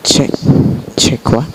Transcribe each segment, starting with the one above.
Check. Check what?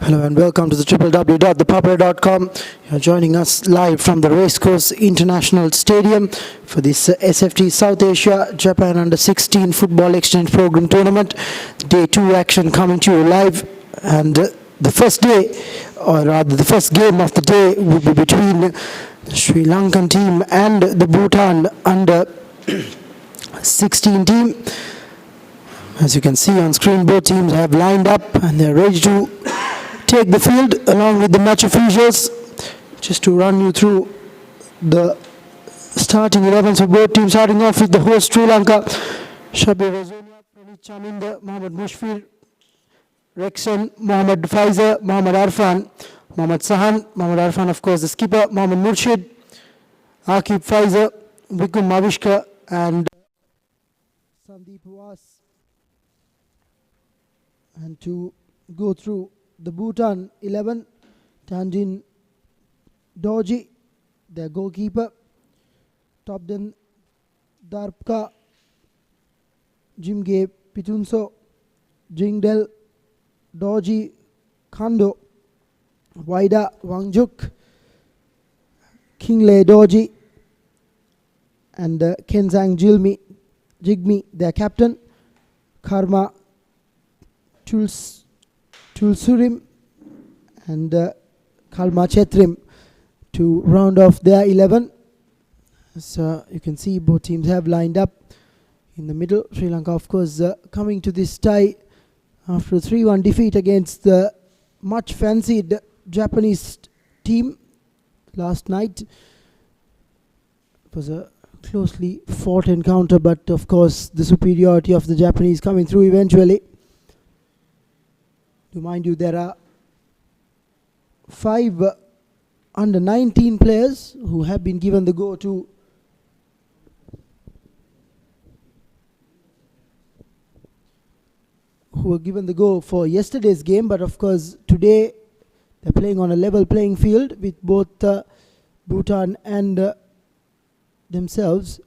Hello and welcome to the www.thepapare.com. You're joining us live from the Racecourse International Stadium for this SFT South Asia Japan Under 16 Football Exchange Program Tournament. Day 2 action coming to you live, and the first day, or rather the first game of the day, will be between the Sri Lankan team and the Bhutan Under 16 team. As you can see on screen, both teams have lined up and they're ready to take the field along with the match officials. Just to run you through the starting 11s for both teams, starting off with the host Sri Lanka. Shabir Razonia, Pranit Chaminda, Mohammad Mushfir, Rexon, Mohammad Faizer, Mohammad Arfan, Mohammad Sahan, Mohammad Arfan of course the skipper, Mohammad Murshid, Akib Faizer, Vikum Mavishka and Sandeep Was. And to go through the Bhutan 11, Tanjin Dorji, their goalkeeper, Topden Darpka, Jimge Pitunso, Jingdel Dorji Kando, Waida Wangjuk, Kingle Dorji, and Kenzang Jigme, their captain, Karma Tulsurim and Kalma Chetrim to round off their 11. So you can see both teams have lined up in the middle. Sri Lanka of course coming to this tie after a 3-1 defeat against the much fancied Japanese team last night. It was a closely fought encounter, but of course the superiority of the Japanese coming through eventually. To mind you, there are 5 under 19 players who have been given the go to for yesterday's game, but of course today they're playing on a level playing field with both Bhutan and themselves.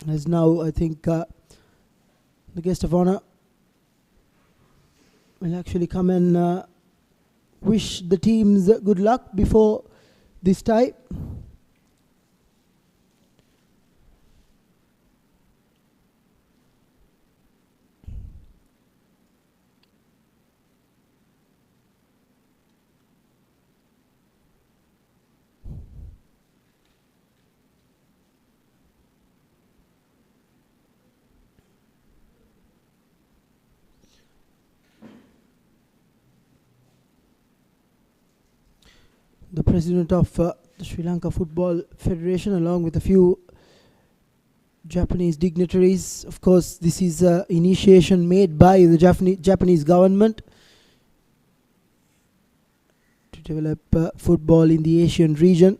As now I think the guest of honor will actually come and wish the teams good luck before this tie. You the president of the Sri Lanka Football Federation, along with a few Japanese dignitaries. Of course, this is an initiation made by the Japanese government to develop football in the Asian region.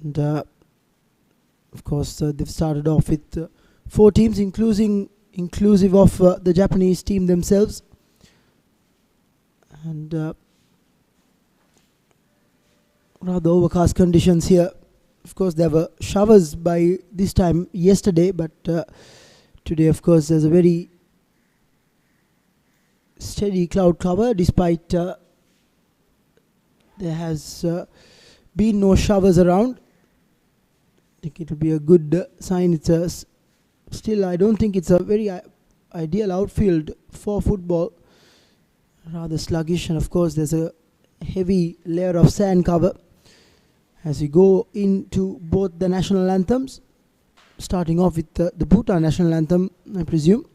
And of course, they've started off with 4 teams, inclusive of the Japanese team themselves. And rather overcast conditions here. Of course, there were showers by this time yesterday, but today, of course, there's a very steady cloud cover, despite there has been no showers around. I think it will be a good sign. It's still, I don't think it's a very ideal outfield for football. Rather sluggish, and of course, there's a heavy layer of sand cover as we go into both the national anthems, starting off with the Bhutan national anthem, I presume.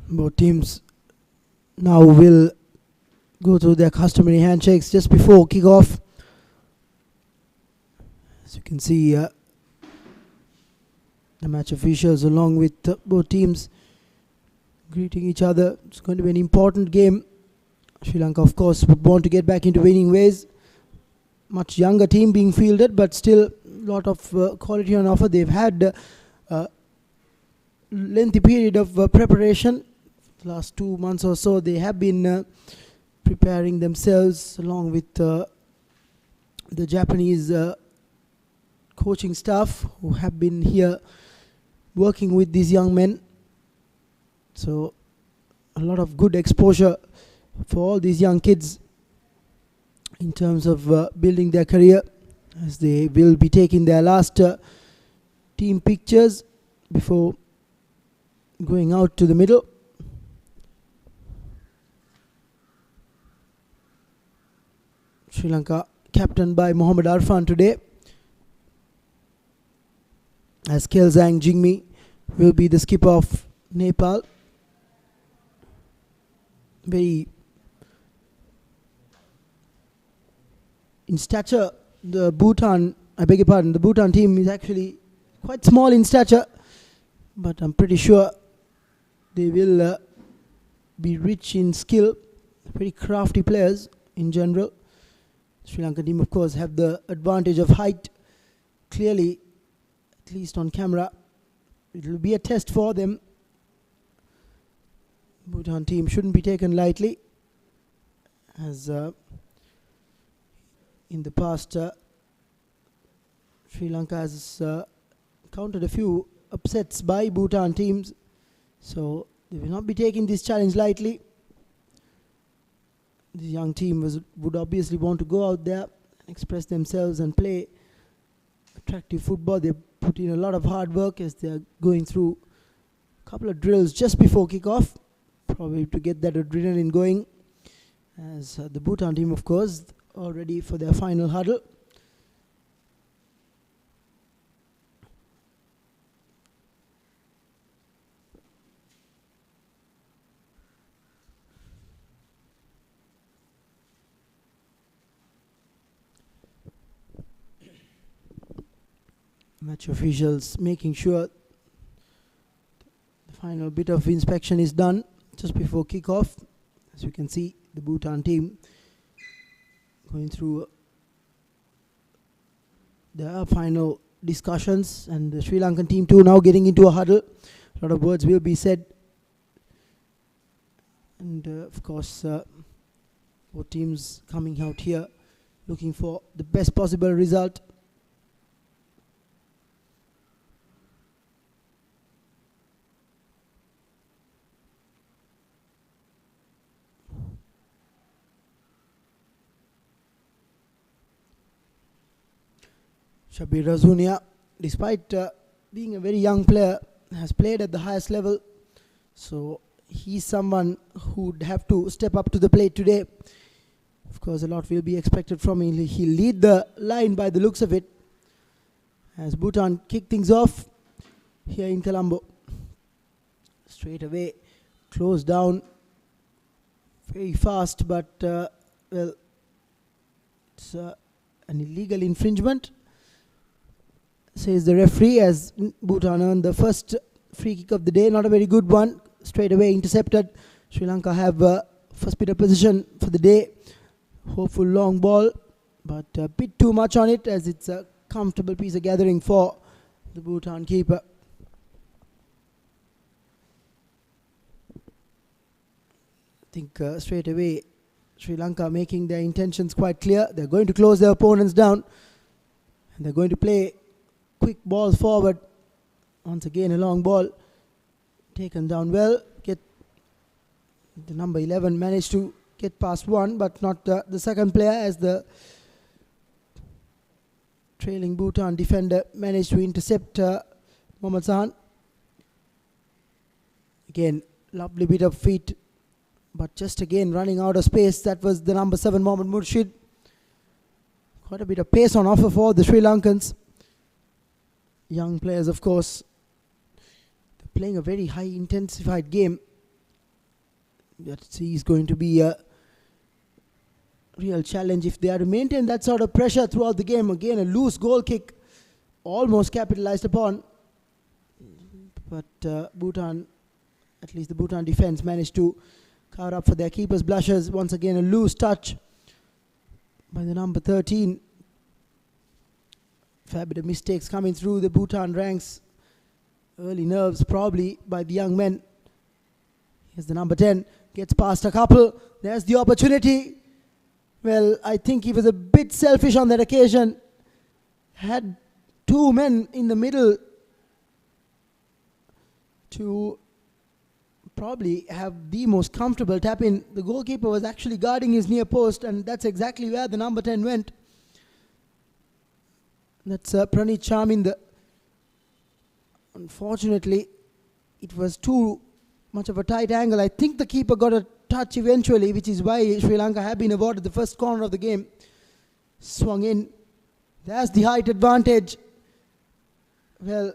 Both teams now will go through their customary handshakes just before kickoff. As you can see, the match officials along with both teams greeting each other. It's going to be an important game. Sri Lanka, of course, would want to get back into winning ways. Much younger team being fielded, but still a lot of quality on offer. They've had a lengthy period of preparation. The last 2 months or so, they have been preparing themselves along with the Japanese coaching staff who have been here working with these young men. So a lot of good exposure for all these young kids in terms of building their career, as they will be taking their last team pictures before going out to the middle. Sri Lanka captained by Mohammad Arfan today. as Kelsang Jingmi will be the skipper of Nepal. Very in stature, the Bhutan team is actually quite small in stature, but I'm pretty sure they will be rich in skill. Very crafty players in general. Sri Lanka team, of course, have the advantage of height. Clearly, at least on camera, it will be a test for them. Bhutan team shouldn't be taken lightly, as in the past Sri Lanka has countered a few upsets by Bhutan teams, so they will not be taking this challenge lightly. The young team would obviously want to go out there, express themselves and play attractive football. They put in a lot of hard work as they are going through a couple of drills just before kickoff, probably to get that adrenaline going, as the Bhutan team, of course, all ready for their final huddle. Match officials making sure the final bit of inspection is done just before kickoff. As you can see, the Bhutan team going through their final discussions, and the Sri Lankan team too now getting into a huddle. A lot of words will be said, and of course both teams coming out here looking for the best possible result. Shabir Razunia, despite being a very young player, has played at the highest level, so he's someone who would have to step up to the plate today. Of course, a lot will be expected from him. He'll lead the line by the looks of it, as Bhutan kick things off here in Colombo. Straight away, close down very fast, but well, it's an illegal infringement, says the referee, as Bhutan earned the first free kick of the day. Not a very good one. Straight away intercepted. Sri Lanka have first bit of position for the day. Hopeful long ball, but a bit too much on it, as it's a comfortable piece of gathering for the Bhutan keeper. I think straight away Sri Lanka making their intentions quite clear. They're going to close their opponents down, and they're going to play quick balls forward. Once again, a long ball taken down well. Get the number 11 managed to get past one, but not the second player, as the trailing Bhutan defender managed to intercept Mohammad Sahan. Again, lovely bit of feet, but just again running out of space. That was the number 7, Mohammad Murshid. Quite a bit of pace on offer for the Sri Lankans. Young players, of course, they're playing a very high intensified game. That is going to be a real challenge if they are to maintain that sort of pressure throughout the game. Again, a loose goal kick, almost capitalized upon, but Bhutan, at least the Bhutan defense, managed to cover up for their keeper's blushes. Once again, a loose touch by the number 13. Fair bit of mistakes coming through the Bhutan ranks. Early nerves probably by the young men. Here's the number 10. Gets past a couple. There's the opportunity. Well, I think he was a bit selfish on that occasion. Had two men in the middle to probably have the most comfortable tap in. The goalkeeper was actually guarding his near post, and that's exactly where the number 10 went. That's Pranit Charminder. Unfortunately, it was too much of a tight angle. I think the keeper got a touch eventually, which is why Sri Lanka have been awarded the first corner of the game. Swung in. There's the height advantage. Well,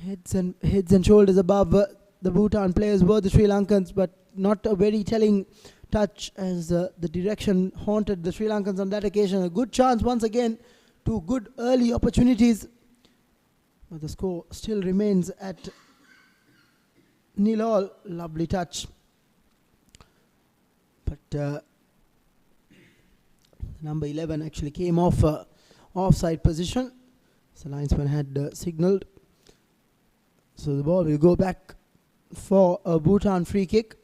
Heads and shoulders above the Bhutan players were the Sri Lankans, but not a very telling touch as the direction haunted the Sri Lankans on that occasion. A good chance once again, two good early opportunities, but the score still remains at 0-all. Lovely touch, but number 11 actually came off offside position. So the linesman had signalled. So the ball will go back for a Bhutan free kick.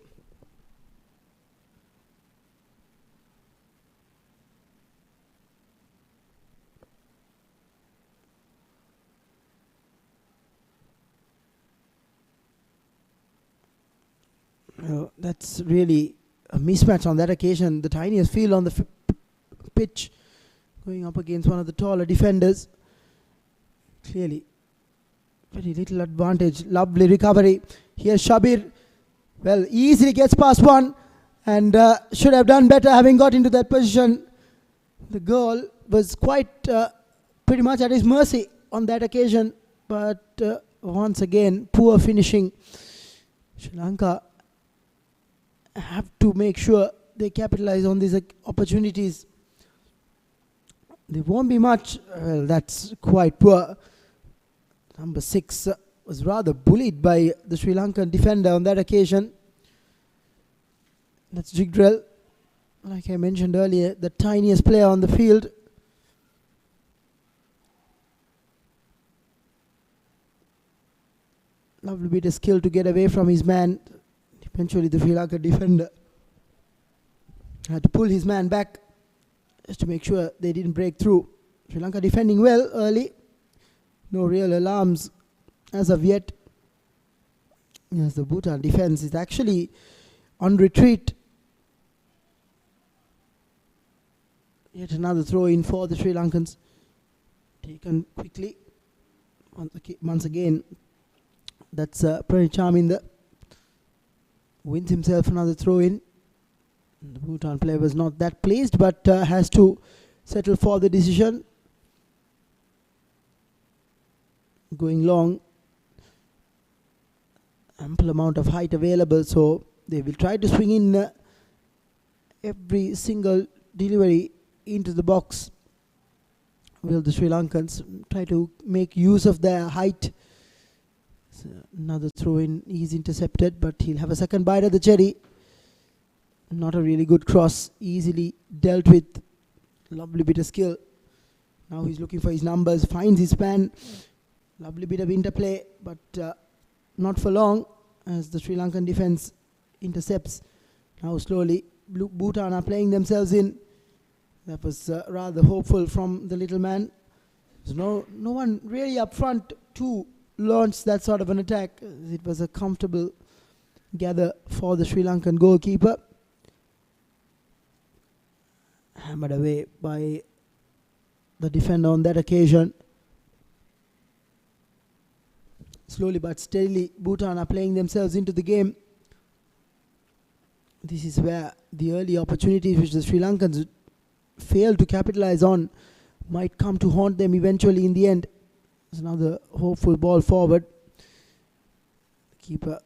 That's really a mismatch on that occasion. The tiniest field on the pitch going up against one of the taller defenders. Clearly very little advantage. Lovely recovery. Here's Shabir. Well, easily gets past one and should have done better having got into that position. The goal was quite pretty much at his mercy on that occasion, but once again poor finishing. Sri Lanka have to make sure they capitalize on these opportunities. There won't be much. Well, that's quite poor. Number 6 was rather bullied by the Sri Lankan defender on that occasion. That's Jigdrel. Like I mentioned earlier, the tiniest player on the field. Lovely bit of skill to get away from his man. Eventually the Sri Lanka defender had to pull his man back just to make sure they didn't break through. Sri Lanka defending well early. No real alarms as of yet. Yes, the Bhutan defense is actually on retreat. Yet another throw in for the Sri Lankans. Taken quickly. Once again, that's Pranit Charminder. Wins himself another throw in. The Bhutan player was not that pleased, but has to settle for the decision. Going long, ample amount of height available, so they will try to swing in every single delivery into the box. Will the Sri Lankans try to make use of their height? So another throw in is intercepted, but he'll have a second bite at the cherry. Not a really good cross, easily dealt with. Lovely bit of skill. Now he's looking for his numbers, finds his man. Lovely bit of interplay, but not for long as the Sri Lankan defense intercepts. Now slowly Bhutan are playing themselves in. That was rather hopeful from the little man. There's no one really up front to launch that sort of an attack. It was a comfortable gather for the Sri Lankan goalkeeper. Hammered away by the defender on that occasion. Slowly but steadily, Bhutan are playing themselves into the game. This is where the early opportunities which the Sri Lankans failed to capitalize on might come to haunt them eventually in the end. There's another hopeful ball forward. The keeper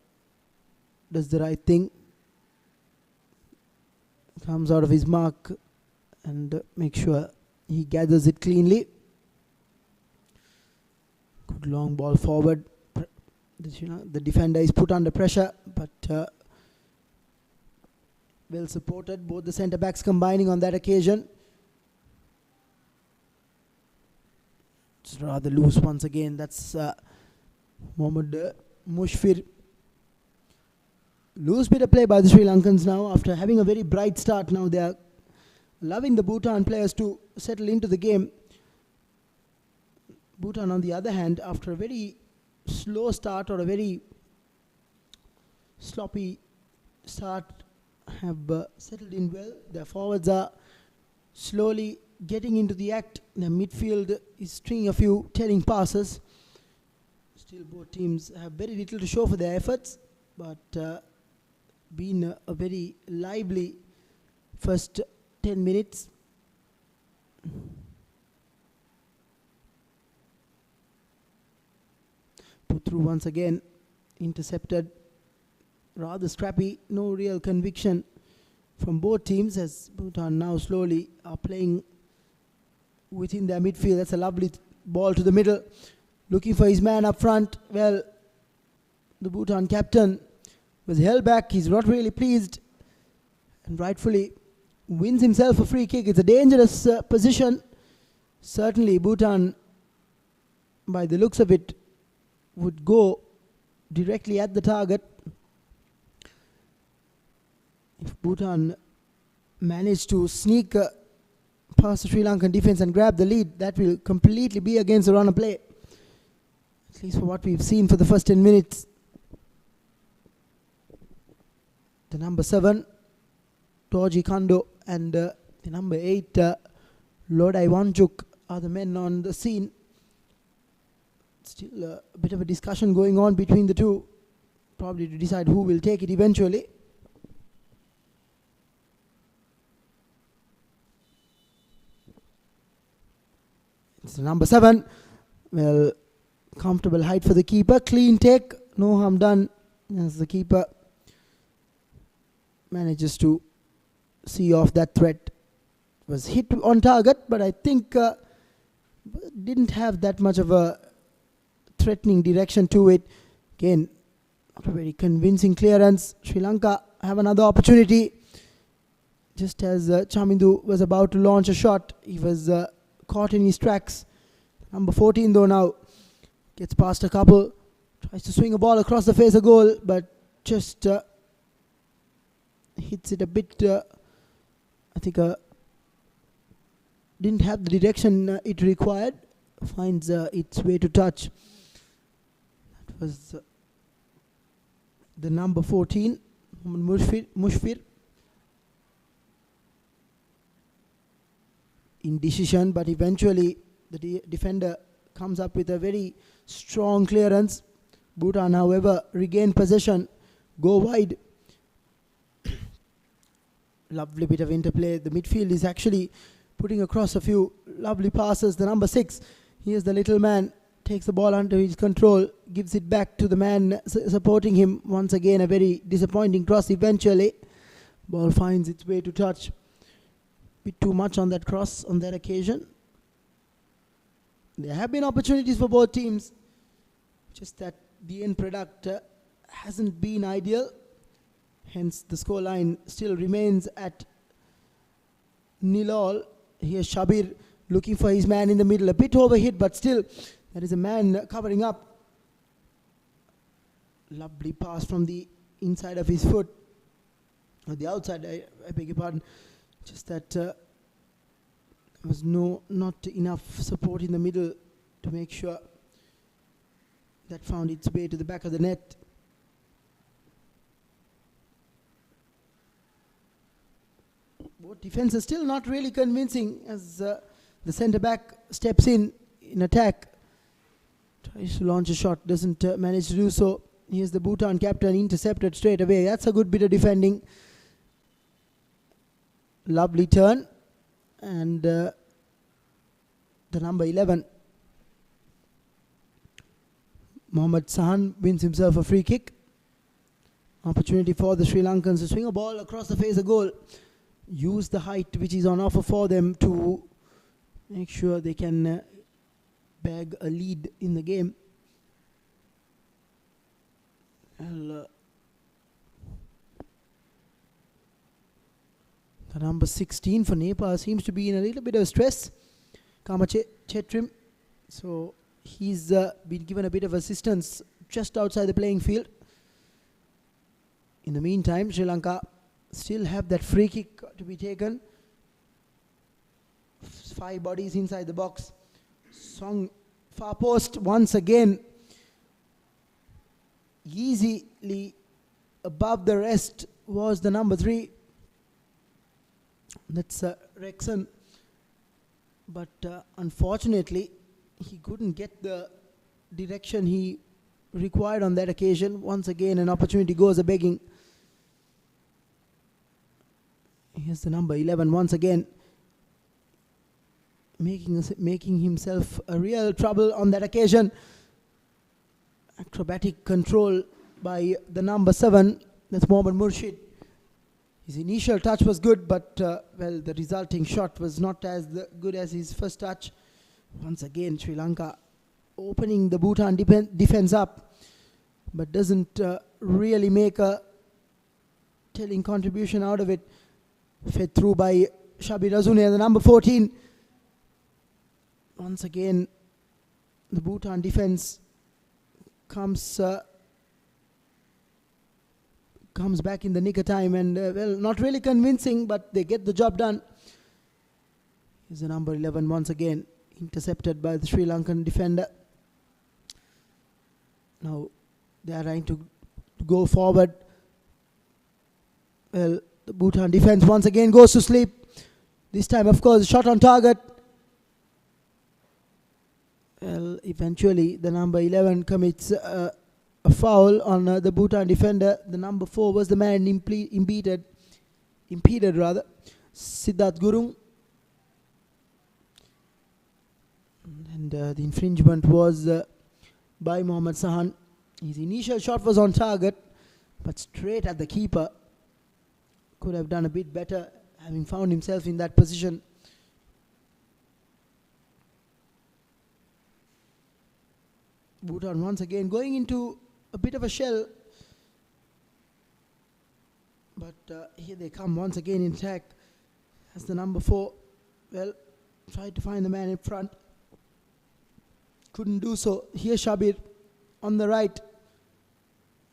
does the right thing. Comes out of his mark and makes sure he gathers it cleanly. Good long ball forward. The defender is put under pressure, but well supported. Both the centre backs combining on that occasion. It's rather loose once again. That's Mohammad Mushfir. Loose bit of play by the Sri Lankans now after having a very bright start. Now they are allowing the Bhutan players to settle into the game. Bhutan, on the other hand, after a very slow start or a very sloppy start, have settled in well. Their forwards are slowly getting into the act. Their midfield is stringing a few telling passes. Still both teams have very little to show for their efforts, but been a very lively first 10 minutes. Put through once again. Intercepted. Rather scrappy. No real conviction from both teams as Bhutan now slowly are playing within their midfield. That's a lovely ball to the middle. Looking for his man up front. Well, the Bhutan captain was held back. He's not really pleased and rightfully wins himself a free kick. It's a dangerous position. Certainly Bhutan, by the looks of it, would go directly at the target. If Bhutan managed to sneak past the Sri Lankan defense and grab the lead, that will completely be against the run of play. At least for what we've seen for the first 10 minutes. The number 7, Toji Kando, and the number 8, Lodai Wanjuk are the men on the scene. Still a bit of a discussion going on between the two, probably to decide who will take it eventually. It's the number 7. Well, comfortable height for the keeper. Clean take, no harm done as the keeper manages to see off that threat. Was hit on target, but I think didn't have that much of a threatening direction to it. Again, not a very convincing clearance. Sri Lanka have another opportunity. Just as Chamindu was about to launch a shot, he was caught in his tracks. Number 14 though now gets past a couple, tries to swing a ball across the face of goal, but just hits it a bit, I think didn't have the direction it required. Finds its way to touch. That was the number 14, Mushfir. Indecision, but eventually the defender comes up with a very strong clearance. Bhutan, however, regain possession, go wide. Lovely bit of interplay. The midfield is actually putting across a few lovely passes. The number 6, here's the little man, takes the ball under his control, gives it back to the man supporting him. Once again, a very disappointing cross eventually. Ball finds its way to touch. Bit too much on that cross on that occasion. There have been opportunities for both teams, just that the end product hasn't been ideal. Hence the scoreline still remains at 0-0. Here's Shabir looking for his man in the middle. A bit overhit, but still there is a man covering up. Lovely pass from the inside of his foot. Or the outside, I beg your pardon. Just that there was not enough support in the middle to make sure that found its way to the back of the net. Both defenses still not really convincing as the centre back steps in attack. Tries to launch a shot, doesn't manage to do so. Here's the Bhutan captain, intercepted straight away. That's a good bit of defending. Lovely turn, and the number 11, Mohammad Sahan, wins himself a free kick. Opportunity for the Sri Lankans to swing a ball across the face of goal. Use the height which is on offer for them to make sure they can bag a lead in the game. Well, the number 16 for Nepal seems to be in a little bit of stress, Kama Chetrim. So he's been given a bit of assistance just outside the playing field. In the meantime, Sri Lanka still have that free kick to be taken. 5 bodies inside the box. Song far post once again. Easily above the rest was the number 3. That's Rexon. But unfortunately, he couldn't get the direction he required on that occasion. Once again, an opportunity goes a-begging. Here's the number 11 once again, making himself a real trouble on that occasion. Acrobatic control by the number 7, that's Mohammad Murshid. His initial touch was good, but well, the resulting shot was not as good as his first touch. Once again, Sri Lanka opening the Bhutan defense up, but doesn't really make a telling contribution out of it. Fed through by Shabir Azune, the number 14. Once again, the Bhutan defense comes back in the nick of time, and well, not really convincing, but they get the job done. Here's the number 11 once again, intercepted by the Sri Lankan defender. Now they are trying to go forward. Well, the Bhutan defense once again goes to sleep. This time, of course, shot on target. Well, eventually the number 11 commits a foul on the Bhutan defender. The number 4 was the man impeded Siddharth Gurung. And the infringement was by Mohammad Sahan. His initial shot was on target, but straight at the keeper. Could have done a bit better, having found himself in that position. Bhutan once again going into a bit of a shell, but here they come once again in attack as the number 4, well, tried to find the man in front, couldn't do so. Here Shabir on the right,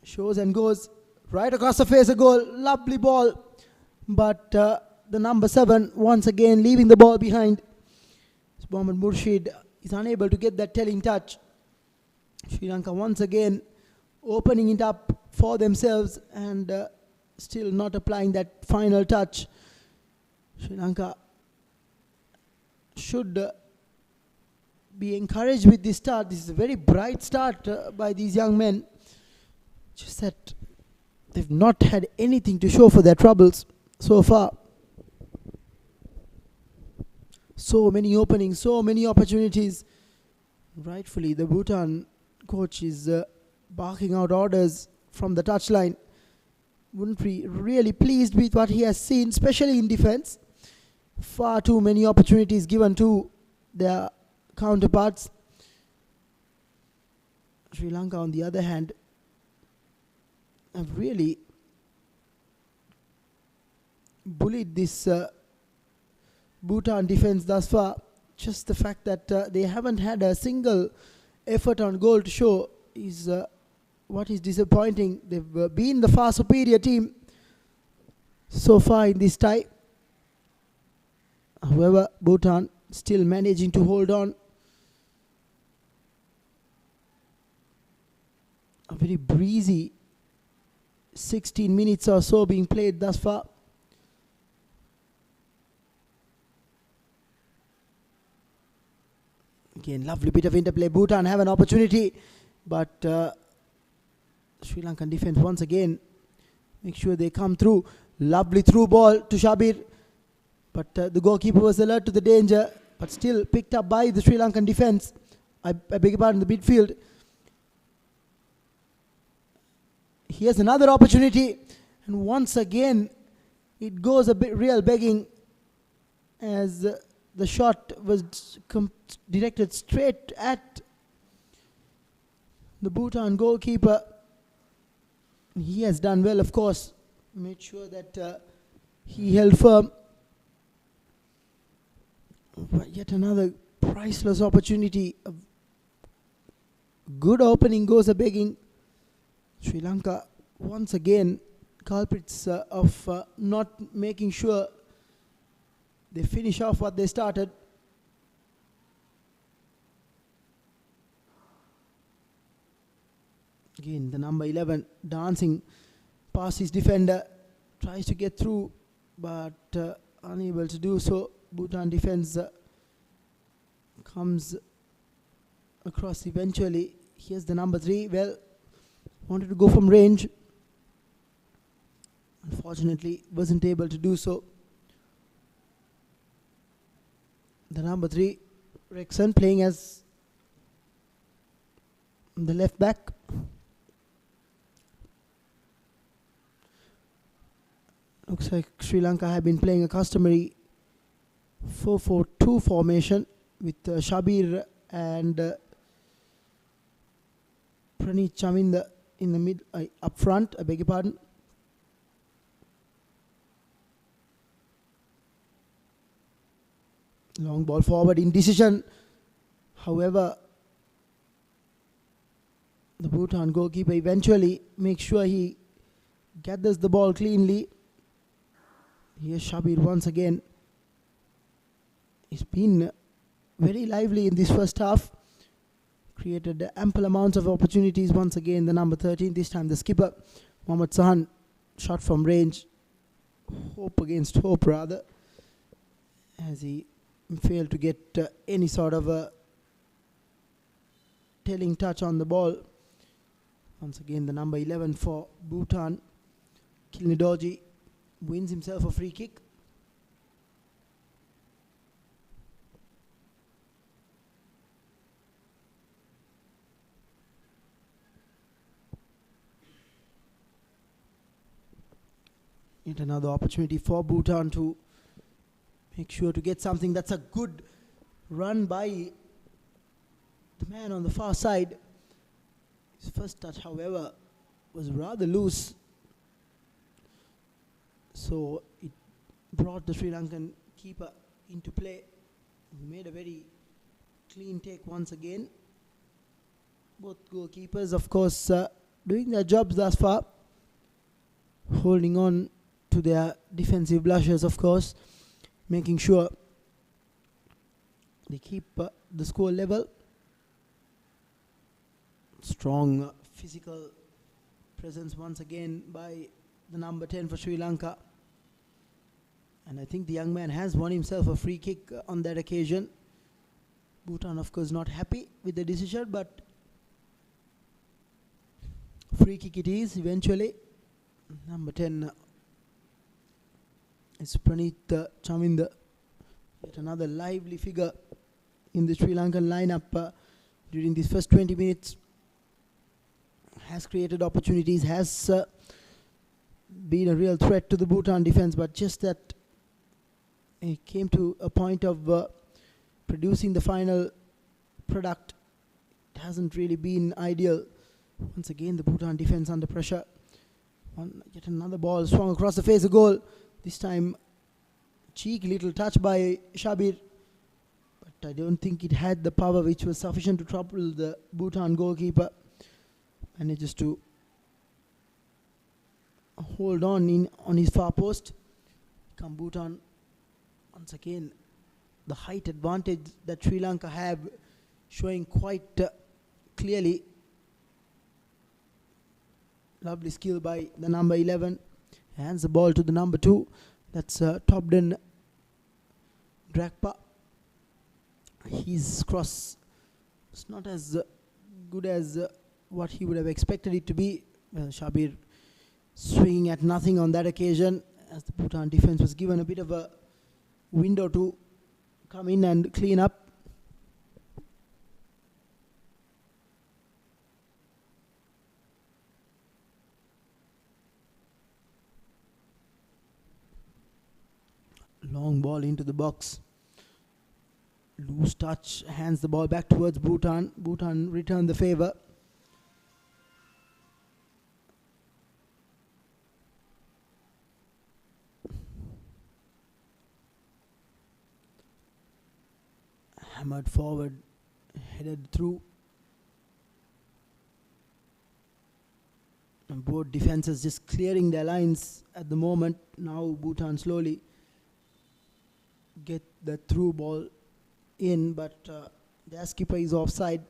shows and goes right across the face, a goal, lovely ball, but the number 7 once again leaving the ball behind. Mohammad Murshid is unable to get that telling touch. Sri Lanka once again opening it up for themselves and still not applying that final touch. Sri Lanka should be encouraged with this start. This is a very bright start by these young men. Just that they've not had anything to show for their troubles so far. So many openings, so many opportunities. Rightfully, the Bhutan coach is barking out orders from the touchline. Wouldn't be really pleased with what he has seen, especially in defense. Far too many opportunities given to their counterparts. Sri Lanka, on the other hand, have really bullied this Bhutan defense thus far. Just the fact that they haven't had a single effort on goal to show is what is disappointing. They've been the far superior team so far in this tie. However, Bhutan still managing to hold on. A very breezy 16 minutes or so being played thus far. Again, lovely bit of interplay. Bhutan have an opportunity, but Sri Lankan defense once again make sure they come through. Lovely through ball to Shabir, but the goalkeeper was alert to the danger, but still picked up by the Sri Lankan defense. I beg your pardon, the midfield. Here's another opportunity, and once again it goes a bit real begging as the shot was directed straight at the Bhutan goalkeeper. He has done well, of course, made sure that he held firm. But yet another priceless opportunity. A good opening goes a begging. Sri Lanka once again culprits of not making sure they finish off what they started. Again, the number 11 dancing past his defender, tries to get through, but unable to do so. Bhutan defense comes across eventually. Here's the number 3. Well, wanted to go from range. Unfortunately, wasn't able to do so. The number 3, Rexon, playing as the left back. Looks like Sri Lanka have been playing a customary 4-4-2 formation with Shabir and Praneeth Chaminda in the mid, up front, I beg your pardon. Long ball forward, indecision. However, the Bhutan goalkeeper eventually makes sure he gathers the ball cleanly. Here's Shabir once again. He's been very lively in this first half. Created ample amounts of opportunities once again. The number 13, this time the skipper, Mohammad Sahan, shot from range. Hope against hope rather, as he failed to get any sort of a telling touch on the ball. Once again the number 11 for Bhutan, Kilnidoji, wins himself a free kick. Yet another opportunity for Bhutan to make sure to get something. That's a good run by the man on the far side. His first touch, however, was rather loose, so it brought the Sri Lankan keeper into play. He made a very clean take once again. Both goalkeepers, of course, doing their jobs thus far, holding on to their defensive blushes, of course, making sure they keep the score level. Strong physical presence once again by the number 10 for Sri Lanka. And I think the young man has won himself a free kick on that occasion. Bhutan, of course, not happy with the decision, but free kick it is eventually. Number 10 is Praneeth Chaminda. Yet another lively figure in the Sri Lankan lineup during these first 20 minutes. Has created opportunities, has been a real threat to the Bhutan defense, but just that it came to a point of producing the final product. It hasn't really been ideal. Once again, the Bhutan defense under pressure. Yet another ball swung across the face, a goal. This time, cheeky little touch by Shabir, but I don't think it had the power which was sufficient to trouble the Bhutan goalkeeper. Manages to hold on his far post. Come Bhutan, once again, the height advantage that Sri Lanka have showing quite clearly. Lovely skill by the number 11. Hands the ball to the number 2. That's Tobden Drakpa. His cross is not as good as what he would have expected it to be. Shabir swinging at nothing on that occasion, as the Bhutan defense was given a bit of a window to come in and clean up. Long ball into the box. Loose touch, hands the ball back towards Bhutan. Bhutan return the favor. Hammered forward, headed through. And both defenses just clearing their lines at the moment. Now Bhutan slowly get the through ball in, but their skipper is offside.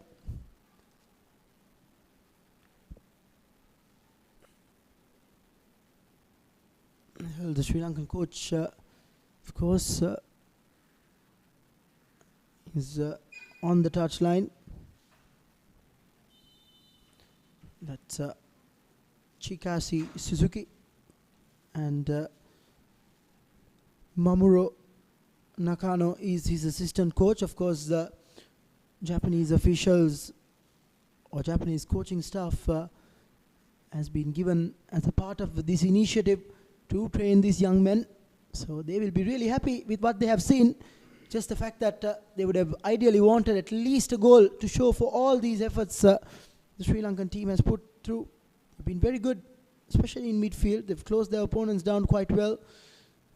Well, the Sri Lankan coach, of course, is on the touchline. That's Chikasi Suzuki and Mamuro Nakano is his assistant coach. Of course, the Japanese officials or Japanese coaching staff has been given as a part of this initiative to train these young men. So they will be really happy with what they have seen. Just the fact that they would have ideally wanted at least a goal to show for all these efforts the Sri Lankan team has put through. They've been very good, especially in midfield. They've closed their opponents down quite well.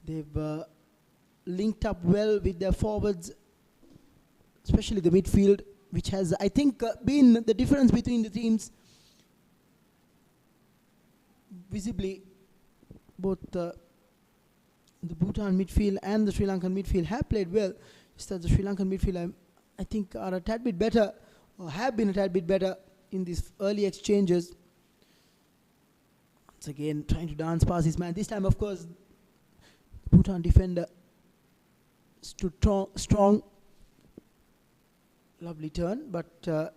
They've linked up well with their forwards, especially the midfield, which has, I think, been the difference between the teams. Visibly, both the Bhutan midfield and the Sri Lankan midfield have played well. Just that the Sri Lankan midfield, I think, are a tad bit better, or have been a tad bit better in these early exchanges. Once again, trying to dance past his man. This time, of course, the Bhutan defender stood strong. Lovely turn, but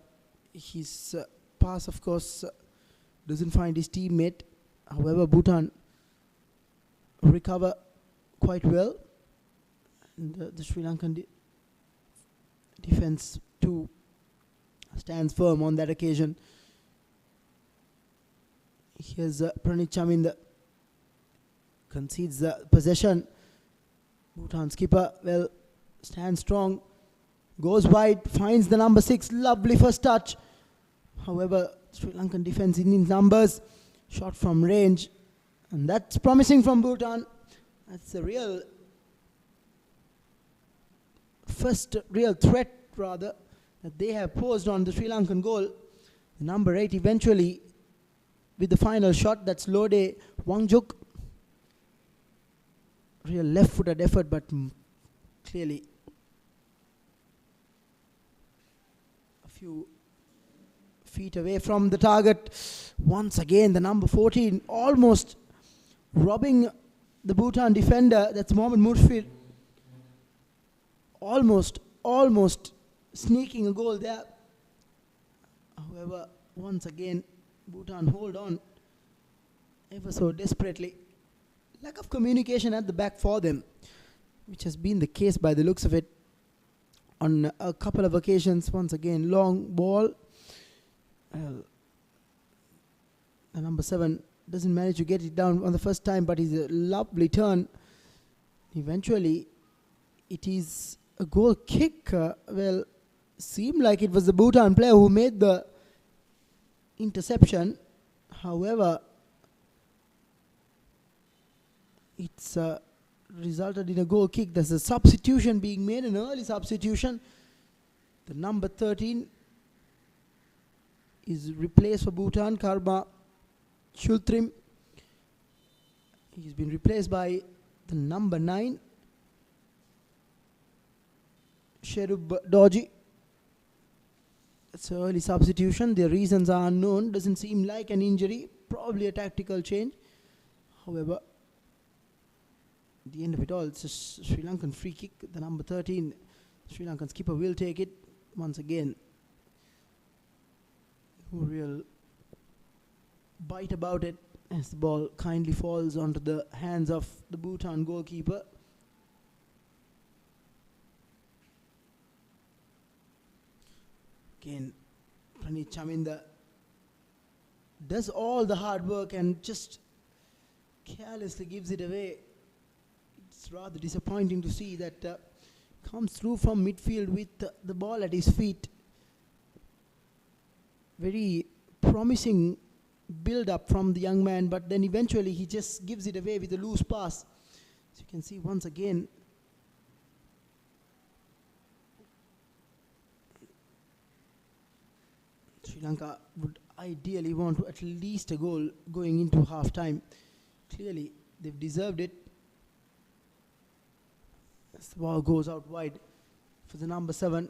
his pass, of course, doesn't find his teammate. However, Bhutan recover quite well, and the Sri Lankan defense too stands firm on that occasion. Here's Pranit Chaminda concedes the possession. Bhutan skipper, well, stands strong, goes wide, finds the number 6, lovely first touch. However, Sri Lankan defense in numbers, shot from range, and that's promising from Bhutan. That's a first real threat, rather, that they have posed on the Sri Lankan goal. The number 8 eventually with the final shot, that's Lode Wangjuk. Real left-footed effort, but clearly a few feet away from the target. Once again, the number 14 almost robbing the Bhutan defender, that's Mohammad Murshid. Almost sneaking a goal there. However, once again, Bhutan hold on ever so desperately. Lack of communication at the back for them, which has been the case by the looks of it on a couple of occasions. Once again, long ball. The number 7 doesn't manage to get it down on the first time, but it's a lovely turn. Eventually, it is a goal kick. Well, seemed like it was the Bhutan player who made the interception. However, it's resulted in a goal kick. There's a substitution being made, an early substitution. The number 13 is replaced for Bhutan, Karma Shultrim. He's been replaced by the number 9, Sherub Doji. It's an early substitution. The reasons are unknown. Doesn't seem like an injury, probably a tactical change. However, at the end of it all, it's a Sri Lankan free kick. The number 13, Sri Lankan skipper will take it once again. No real bite about it as the ball kindly falls onto the hands of the Bhutan goalkeeper. Again, Pranit Chaminda does all the hard work and just carelessly gives it away. It's rather disappointing to see that comes through from midfield with the ball at his feet. Very promising build-up from the young man, but then eventually he just gives it away with a loose pass. As you can see once again, Sri Lanka would ideally want at least a goal going into half-time. Clearly, they've deserved it. As the ball goes out wide for the number 7,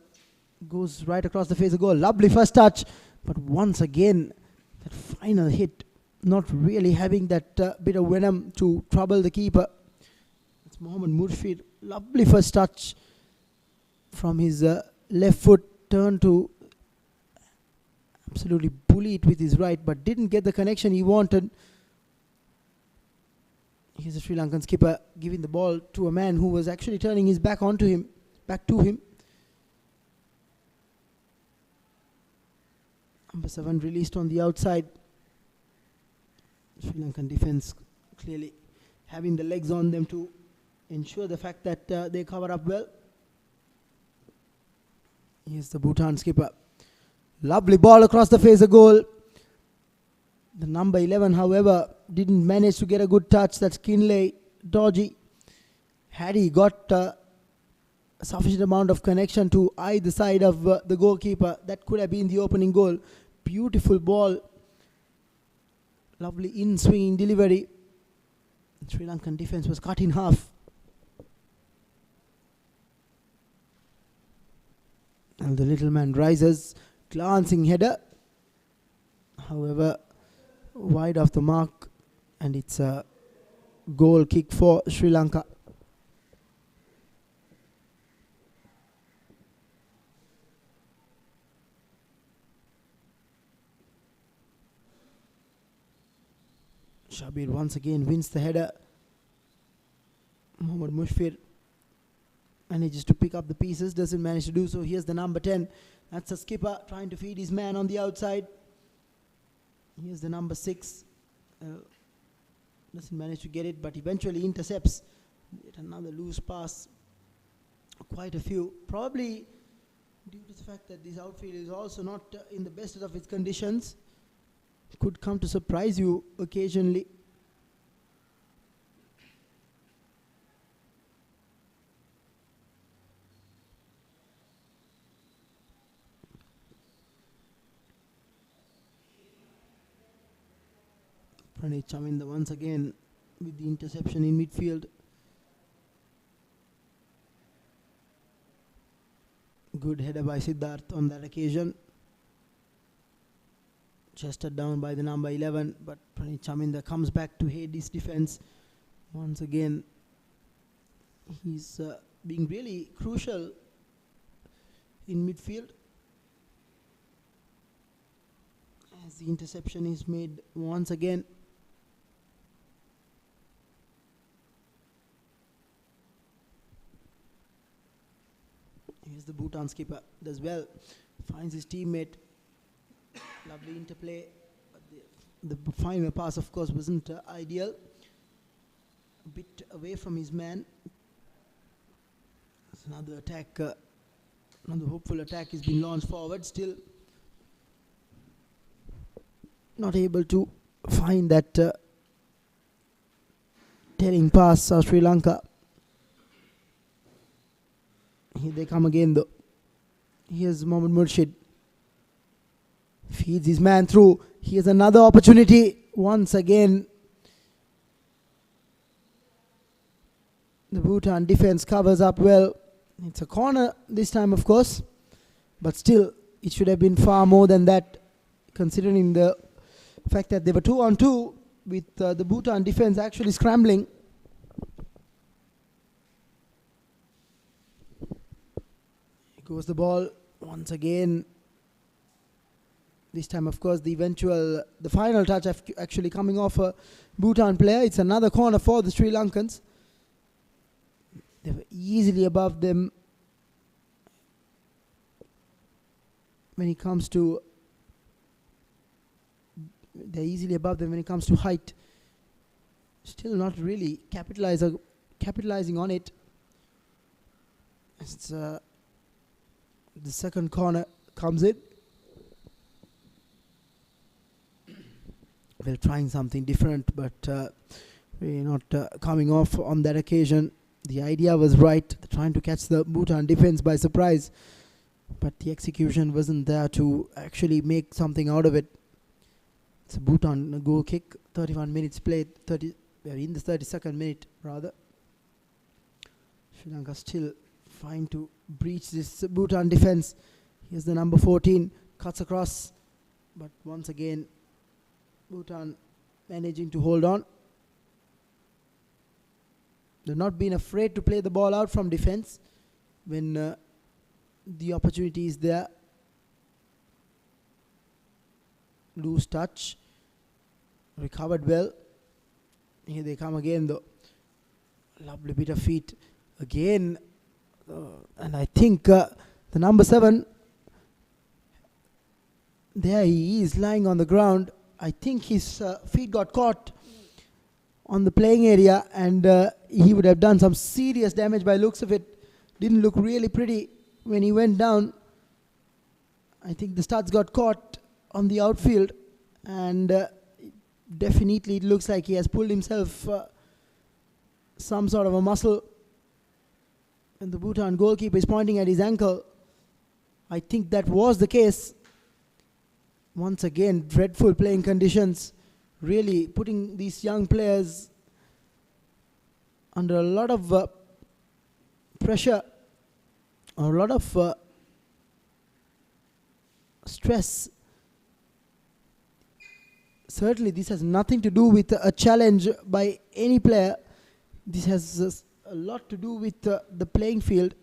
goes right across the face of goal. Lovely first touch, but once again, that final hit not really having that bit of venom to trouble the keeper. It's Mohammad Murshid. Lovely first touch from his left foot, turned to absolutely bully it with his right, but didn't get the connection he wanted. Here's the Sri Lankan skipper giving the ball to a man who was actually turning his back to him. Number 7 released on the outside. Sri Lankan defense clearly having the legs on them to ensure the fact that they cover up well. Here's the Bhutan skipper. Lovely ball across the face of goal. The number 11, however, didn't manage to get a good touch. That's Kinley, dodgy. Had he got a sufficient amount of connection to either side of the goalkeeper, that could have been the opening goal. Beautiful ball. Lovely in-swinging delivery. Sri Lankan defense was cut in half. And the little man rises, glancing header. However, wide of the mark, and it's a goal kick for Sri Lanka. Shabir once again wins the header. Mohammad Mushfir manages to pick up the pieces, doesn't manage to do so. Here's the number 10. That's the skipper trying to feed his man on the outside. Here's the number 6. Doesn't manage to get it, but eventually intercepts. Yet another loose pass. Quite a few. Probably due to the fact that this outfield is also not in the best of its conditions. Could come to surprise you occasionally. Pranay Chaminda once again with the interception in midfield. Good header by Siddharth on that occasion. Chested down by the number 11, but Pranay Chaminda comes back to aid his defense. Once again, he's being really crucial in midfield. As the interception is made once again. Here's the Bhutan skipper, does well, finds his teammate. Lovely interplay. The final pass, of course, wasn't ideal. A bit away from his man. It's another attack, another hopeful attack is being launched forward. Still not able to find that telling pass, Sri Lanka. Here they come again though. Here's Mohammad Murshid. Feeds his man through. Here's another opportunity. Once again, the Bhutan defense covers up well. It's a corner this time, of course. But still, it should have been far more than that, considering the fact that they were 2-on-2 with the Bhutan defense actually scrambling. Here goes the ball once again. This time, of course, the final touch actually coming off a Bhutan player. It's another corner for the Sri Lankans. They were easily above them when it comes to height. Still not really capitalizing on it. It's the second corner comes in. They're trying something different, but we're not coming off on that occasion. The idea was right, they're trying to catch the Bhutan defense by surprise, but the execution wasn't there to actually make something out of it. It's a Bhutan goal kick, 31 minutes played, in the 32nd minute rather. Sri Lanka still trying to breach this Bhutan defense. Here's the number 14, cuts across, but once again Bhutan managing to hold on. They've not been afraid to play the ball out from defense when the opportunity is there. Loose touch, recovered well. Here they come again though. Lovely bit of feet again, and I think the number 7 There he is lying on the ground. I think his feet got caught on the playing area, and he would have done some serious damage by looks of it. Didn't look really pretty when he went down. I think the studs got caught on the outfield, and definitely it looks like he has pulled himself some sort of a muscle. And the Bhutan goalkeeper is pointing at his ankle. I think that was the case. Once again, dreadful playing conditions, really putting these young players under a lot of pressure, or a lot of stress. Certainly this has nothing to do with a challenge by any player. This has a lot to do with the playing field.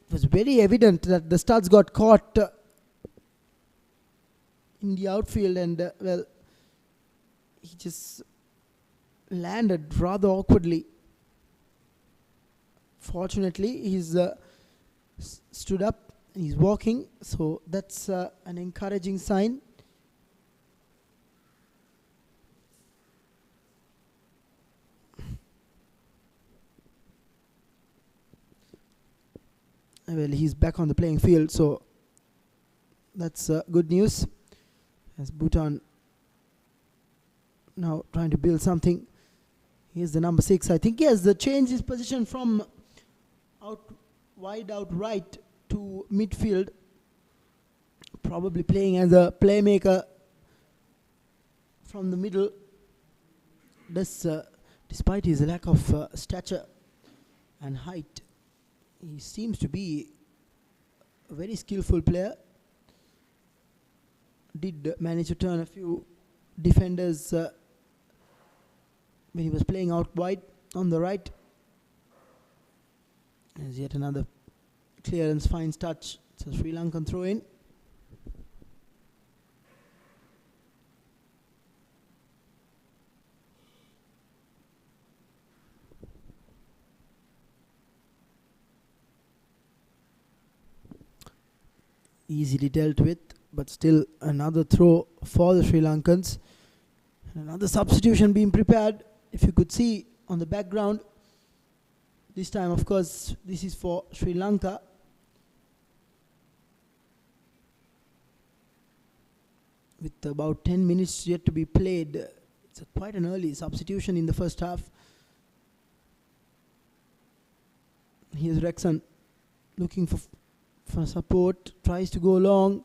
It was very evident that the studs got caught in the outfield, and well, he just landed rather awkwardly. Fortunately, he's stood up and he's walking, so that's an encouraging sign. Well, he's back on the playing field, so that's good news. As Bhutan now trying to build something. Here's the number 6. I think he has changed his position from wide out right to midfield, probably playing as a playmaker from the middle. This, despite his lack of stature and height, he seems to be a very skillful player. Did manage to turn a few defenders when he was playing out wide on the right. There's yet another clearance, fine touch. It's a Sri Lankan throw in. Easily dealt with, but still another throw for the Sri Lankans. And another substitution being prepared. If you could see on the background, this time of course this is for Sri Lanka. With about 10 minutes yet to be played, it's quite an early substitution in the first half. Here's Rexon looking for support, tries to go long.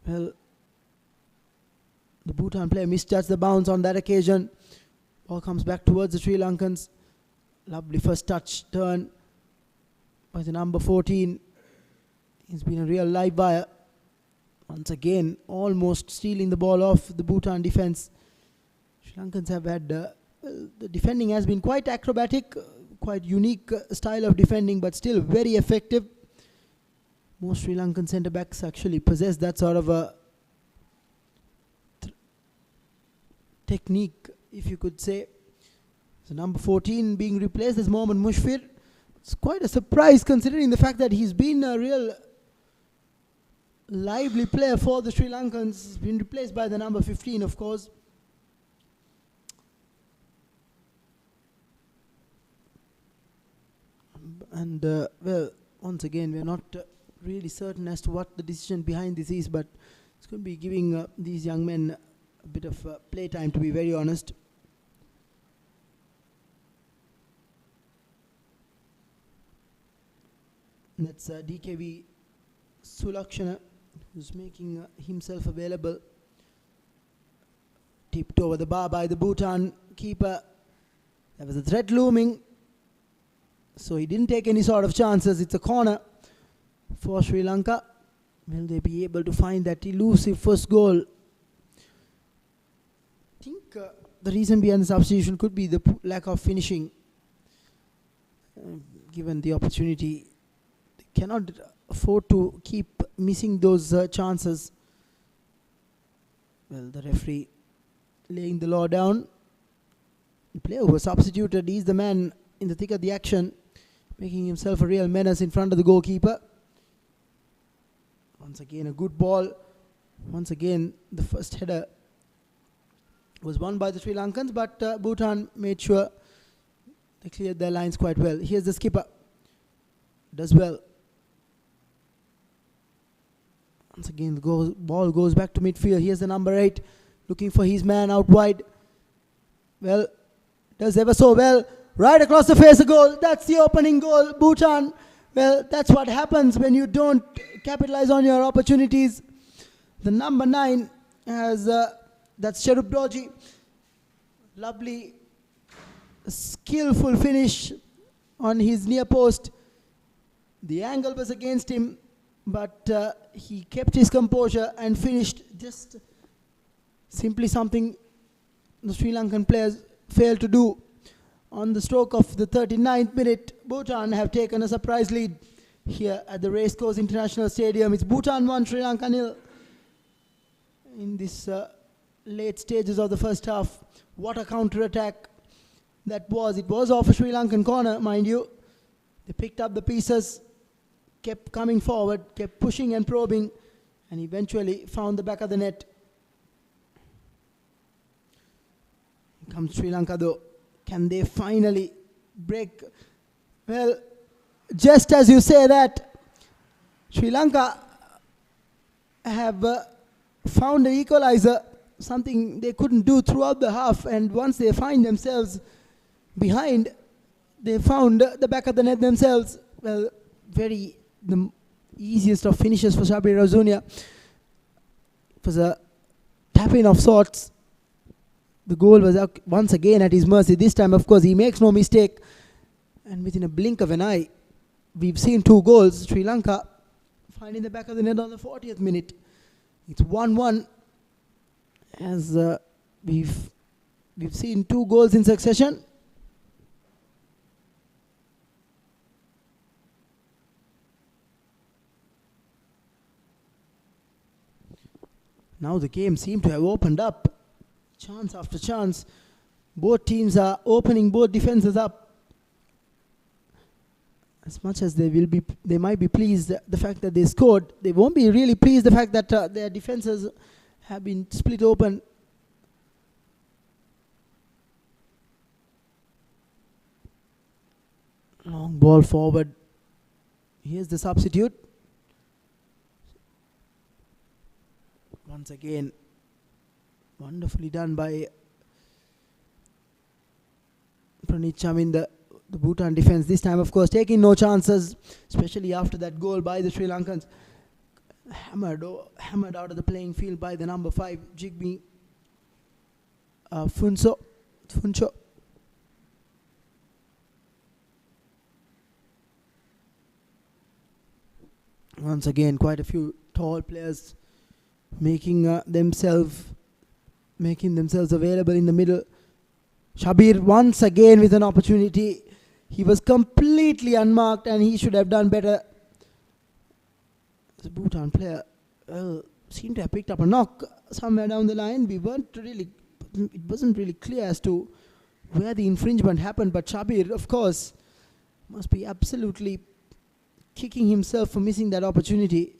Well, the Bhutan player misjudged the bounce on that occasion. Ball comes back towards the Sri Lankans. Lovely first touch, turn by the number 14. He's been a real live wire. Once again, almost stealing the ball off the Bhutan defense. Sri Lankans have had, the defending has been quite acrobatic, quite unique style of defending, but still very effective. Most Sri Lankan centre-backs actually possess that sort of a technique, if you could say. So number 14 being replaced as Mohammad Mushfir. It's quite a surprise considering the fact that he's been a real lively player for the Sri Lankans. He's been replaced by the number 15, of course. And well, once again, we're not really certain as to what the decision behind this is, but it's going to be giving these young men a bit of play time, to be very honest. And that's DKV Sulakshana, who's making himself available. Tipped over the bar by the Bhutan keeper. There was a threat looming, so he didn't take any sort of chances. It's a corner for Sri Lanka. Will they be able to find that elusive first goal? I think the reason behind the substitution could be the lack of finishing. Given the opportunity, they cannot afford to keep missing those chances. Well, the referee laying the law down. The player who was substituted is the man in the thick of the action, making himself a real menace in front of the goalkeeper. Once again, a good ball Once again, the first header was won by the Sri Lankans, but Bhutan made sure they cleared their lines quite well. Here's the skipper. Does well. Once again, the ball goes back to midfield. Here's the number 8, looking for his man out wide. Well, does ever so well. Right across the face, a goal. That's the opening goal. Bhutan, well, that's what happens when you don't capitalize on your opportunities. The number 9 has, that's Sharup Doji. Lovely, skillful finish on his near post. The angle was against him, but he kept his composure and finished. Just simply something the Sri Lankan players failed to do. On the stroke of the 39th minute, Bhutan have taken a surprise lead here at the Racecourse International Stadium. It's Bhutan 1, Sri Lanka 0 in this late stages of the first half. What a counter-attack that was. It was off a Sri Lankan corner, mind you. They picked up the pieces, kept coming forward, kept pushing and probing, and eventually found the back of the net. Here comes Sri Lanka though. Can they finally break? Well, just as you say that, Sri Lanka have found an equalizer, something they couldn't do throughout the half, and once they find themselves behind, they found the back of the net themselves. Well, the easiest of finishes for Shabir Razunia. It was a tap-in of sorts. The goal was once again at his mercy. This time, of course, he makes no mistake. And within a blink of an eye, we've seen 2 goals. Sri Lanka finding the back of the net on the 40th minute. It's 1-1 as we've seen 2 goals in succession. Now the game seemed to have opened up. Chance after chance. Both teams are opening both defenses up. As much as they might be pleased the fact that they scored, they won't be really pleased the fact that their defenses have been split open. Long ball forward. Here's the substitute. Once again, wonderfully done by Pranit Chamin, the Bhutan defense. This time, of course, taking no chances, especially after that goal by the Sri Lankans. Hammered out of the playing field by the number 5, Jigme Funcho. Once again, quite a few tall players making themselves available in the middle. Shabir once again with an opportunity. He was completely unmarked and he should have done better. The Bhutan player seemed to have picked up a knock somewhere down the line. It wasn't really clear as to where the infringement happened, but Shabir, of course, must be absolutely kicking himself for missing that opportunity.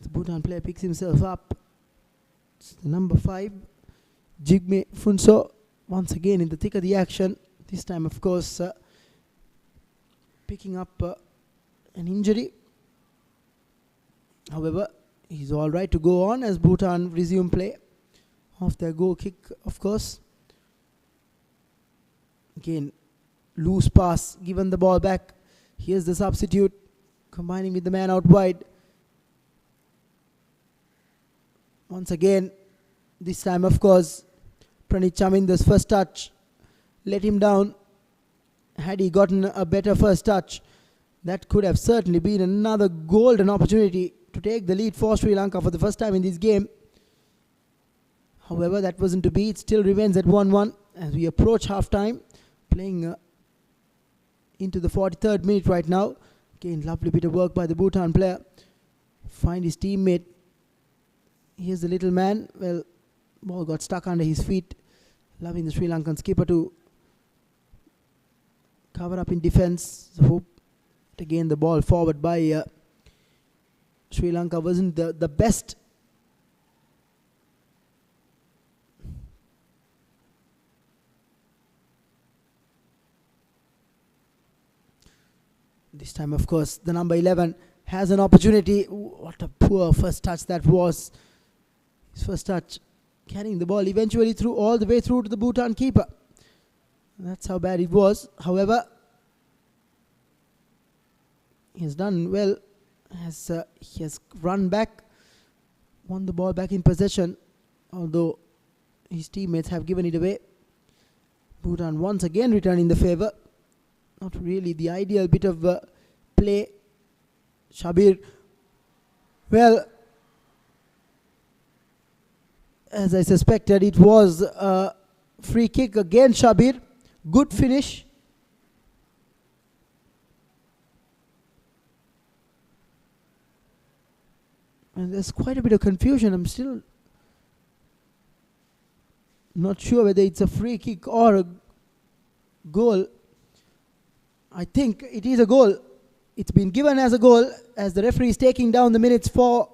The Bhutan player picks himself up. It's the number 5, Jigme Funcho, once again in the thick of the action. This time, of course, picking up an injury. However, he's all right to go on as Bhutan resume play off their goal kick, of course. Again, loose pass, given the ball back. Here's the substitute, combining with the man out wide. Once again, this time, of course, Pranit Chaminder's first touch let him down. Had he gotten a better first touch, that could have certainly been another golden opportunity to take the lead for Sri Lanka for the first time in this game. However, that wasn't to be. It still remains at 1-1 as we approach half-time, playing into the 43rd minute right now. Again, lovely bit of work by the Bhutan player. Find his teammate. Here's the little man. Well, ball got stuck under his feet. Loving the Sri Lankan skipper to cover up in defense. Hope again the ball forward by Sri Lanka wasn't the best. This time, of course, the number 11 has an opportunity. What a poor first touch that was. His first touch, carrying the ball eventually through all the way through to the Bhutan keeper. That's how bad it was. However, he has done well. He has run back, won the ball back in possession, although his teammates have given it away. Bhutan once again returning the favour. Not really the ideal bit of play. Shabir, well, as I suspected, it was a free kick again. Shabir, good finish. And there's quite a bit of confusion. I'm still not sure whether it's a free kick or a goal. I think it is a goal. It's been given as a goal as the referee is taking down the minutes for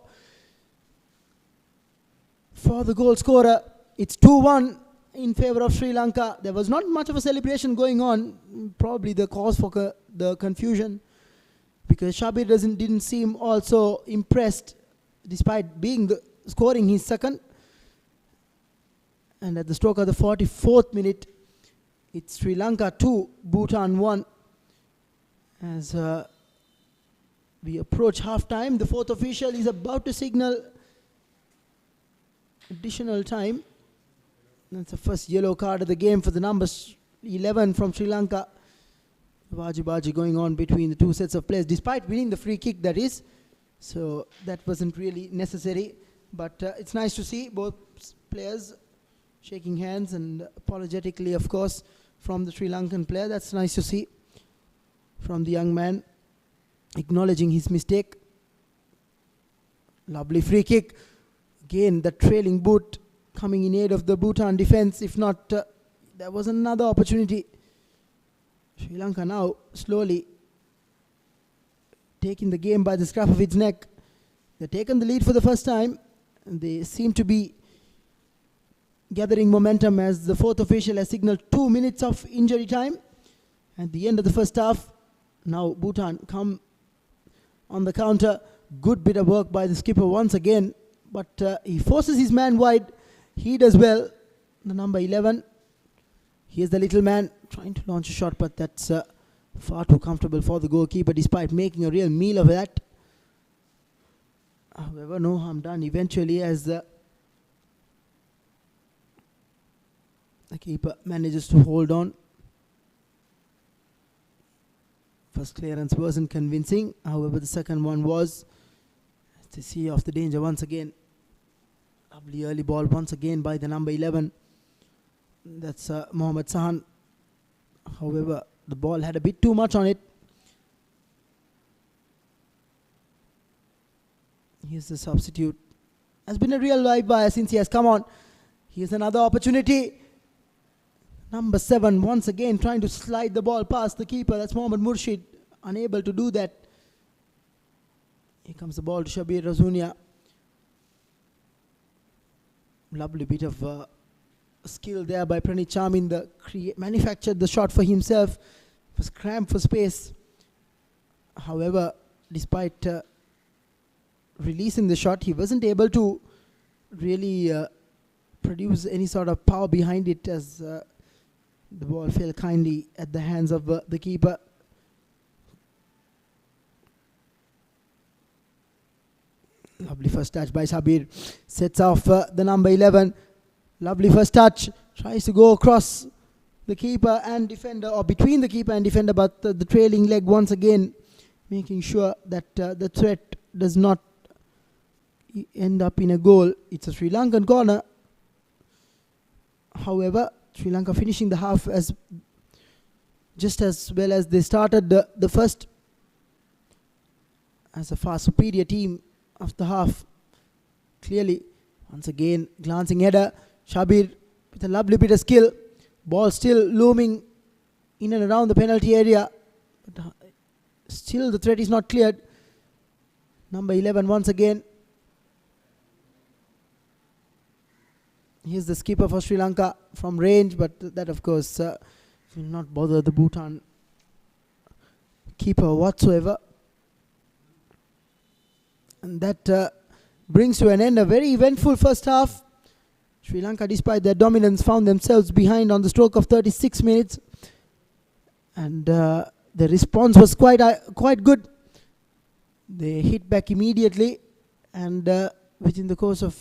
the goal scorer. It's 2-1 in favour of Sri Lanka. There was not much of a celebration going on. Probably the cause for the confusion, because Shabir didn't seem also impressed despite scoring his second. And at the stroke of the 44th minute, it's Sri Lanka 2, Bhutan 1. As we approach half-time, the fourth official is about to signal additional time. That's the first yellow card of the game for the number 11 from Sri Lanka. Baji going on between the two sets of players, despite winning the free kick, that is. So that wasn't really necessary. But it's nice to see both players shaking hands, and apologetically, of course, from the Sri Lankan player. That's nice to see. From the young man, acknowledging his mistake. Lovely free kick. Again, the trailing boot coming in aid of the Bhutan defense. If not, there was another opportunity. Sri Lanka now slowly taking the game by the scruff of its neck. They've taken the lead for the first time, and they seem to be gathering momentum as the fourth official has signaled 2 minutes of injury time at the end of the first half. Now Bhutan come on the counter. Good bit of work by the skipper once again, but he forces his man wide. He does well. The number 11. Here's the little man trying to launch a shot, but that's far too comfortable for the goalkeeper, despite making a real meal of that. However, no harm done eventually, as the keeper manages to hold on. First clearance wasn't convincing. However, the second one was. To see off the danger once again. Lovely early ball once again by the number 11. That's Mohammad Sahan. However, the ball had a bit too much on it. Here's the substitute. Has been a real live wire since he has come on. Here's another opportunity. Number 7 once again trying to slide the ball past the keeper. That's Mohammad Murshid. Unable to do that. Here comes the ball to Shabir Razunia. Lovely bit of skill there by Pranit Chamin. Manufactured the shot for himself. Was cramped for space. However, despite releasing the shot, he wasn't able to really produce any sort of power behind it, as the ball fell kindly at the hands of the keeper. Lovely first touch by Sabir. Sets off the number 11. Lovely first touch. Tries to go across the keeper and defender, or between the keeper and defender, but the trailing leg once again, making sure that the threat does not end up in a goal. It's a Sri Lankan corner. However, Sri Lanka finishing the half just as well as they started the first, as a far superior team of the half. Clearly, once again, glancing header. Shabir with a lovely bit of skill. Ball still looming in and around the penalty area. But still the threat is not cleared. Number 11 once again. Here's the skipper for Sri Lanka from range, but that of course will not bother the Bhutan keeper whatsoever. And that brings to an end a very eventful first half. Sri Lanka, despite their dominance, found themselves behind on the stroke of 36 minutes. And the response was quite good. They hit back immediately, and within the course of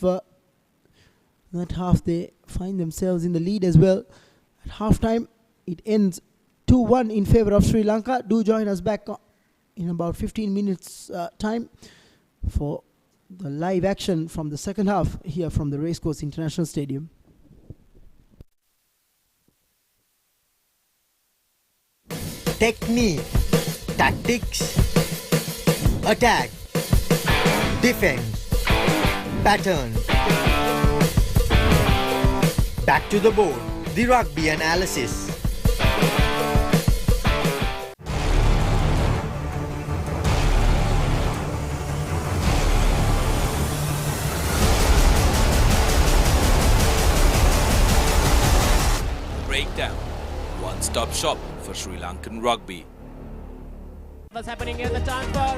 that half, they find themselves in the lead as well. At halftime, it ends 2-1 in favor of Sri Lanka. Do join us back in about 15 minutes time for the live action from the second half here from the Racecourse International Stadium. Technique, tactics, attack, defense, pattern. Back to the board, the rugby analysis. Breakdown, one-stop shop for Sri Lankan rugby. What's happening here? The transfer.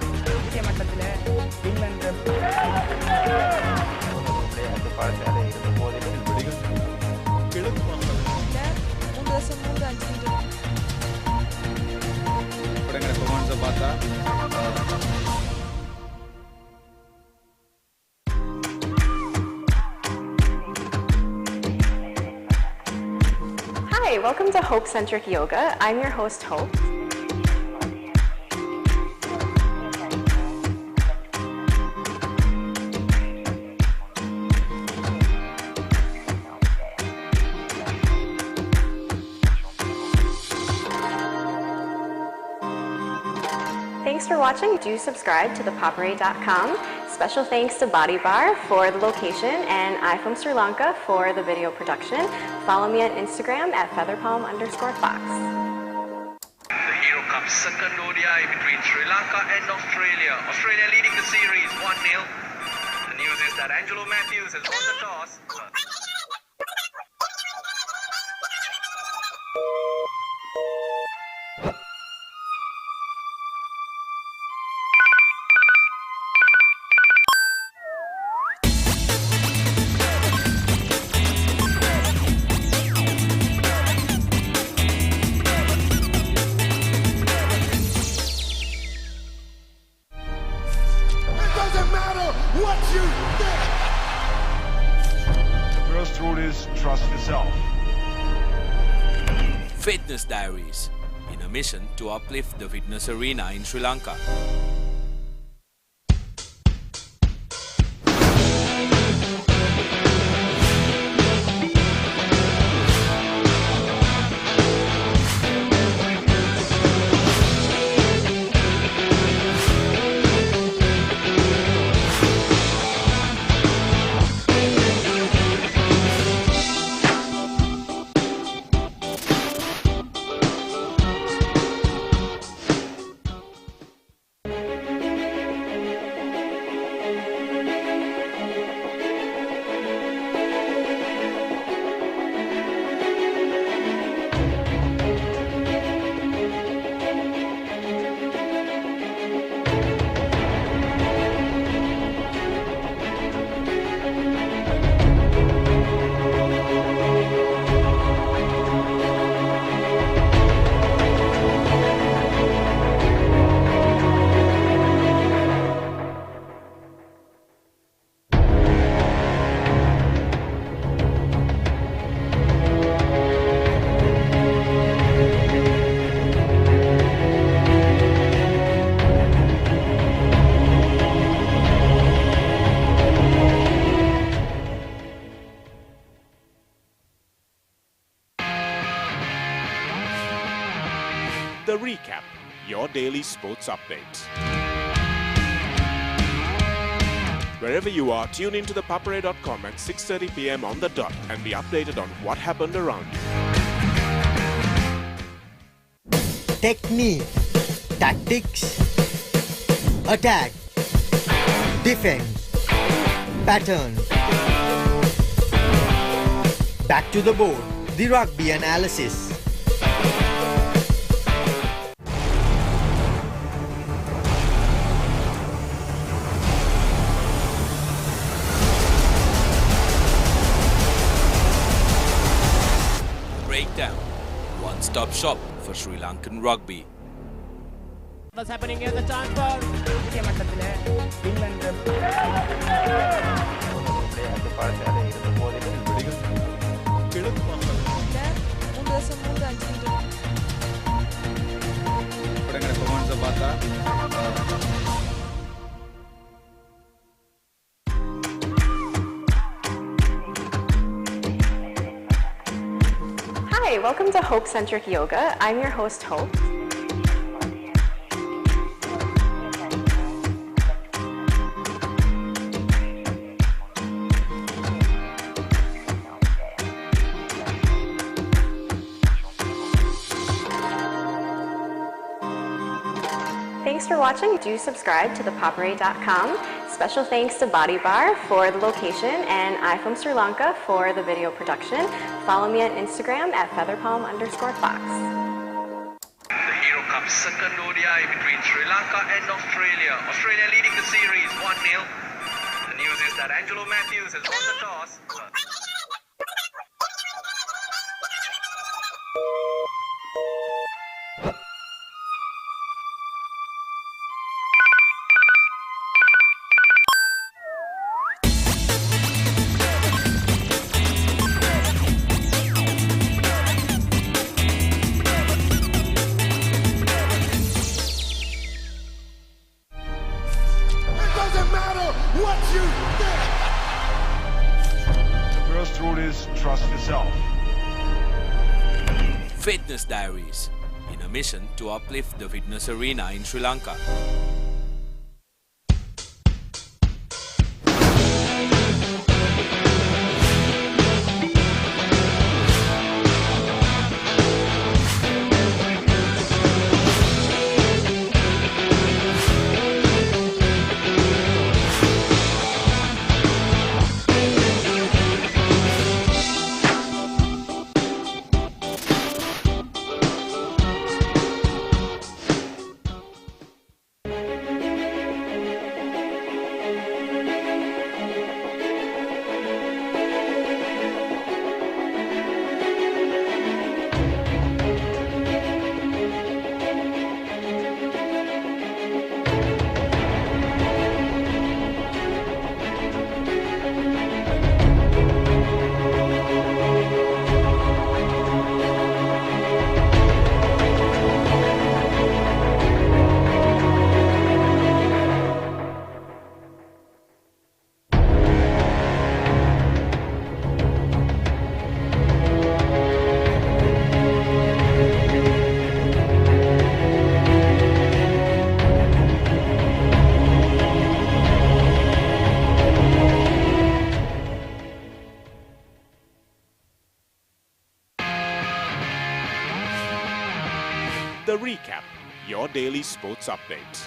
Hi, welcome to Hope Centric Yoga. I'm your host, Hope. Thanks for watching. Do subscribe to ThePapare.com. Special thanks to Body Bar for the location and I from Sri Lanka for the video production. Follow me on Instagram at featherpalm_fox. The Hero Cup second ODI between Sri Lanka and Australia. Australia leading the series 1-0. The news is that Angelo Matthews has won the toss. Trust yourself. Fitness Diaries, in a mission to uplift the fitness arena in Sri Lanka. The Recap, your daily sports update. Wherever you are, tune into ThePapare.com at 6:30 p.m. on the dot and be updated on what happened around you. Technique, tactics, attack, defend, pattern. Back to the board, the rugby analysis. Breakdown. One-stop shop for Sri Lankan rugby. What's happening here? The chance for Hi, welcome to Hope Centric Yoga. I'm your host, Hope. Thanks for watching. Do subscribe to ThePapare.com. Special thanks to BodyBar for the location and I from Sri Lanka for the video production. Follow me on Instagram at featherpalm_fox. The Hero Cup second ODI between Sri Lanka and Australia. Australia leading the series 1-0. The news is that Angelo Matthews has won the toss. First rule is trust yourself. Fitness Diaries, in a mission to uplift the fitness arena in Sri Lanka. The Recap, your daily sports update.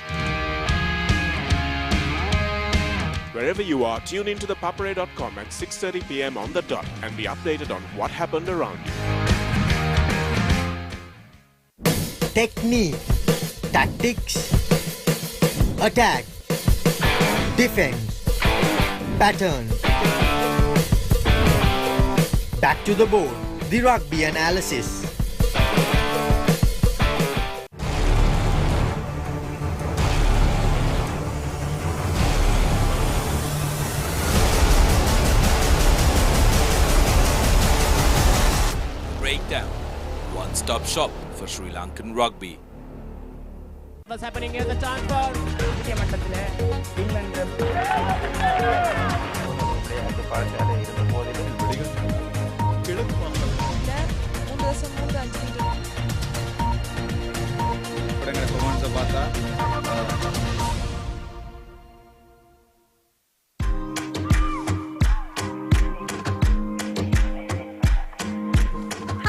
Wherever you are, tune into ThePapare.com at 6:30 p.m. on the dot and be updated on what happened around you. Technique, tactics, attack, defend, pattern. Back to the board, the rugby analysis. Breakdown. One-stop shop for Sri Lankan rugby. what's happening here? The chance for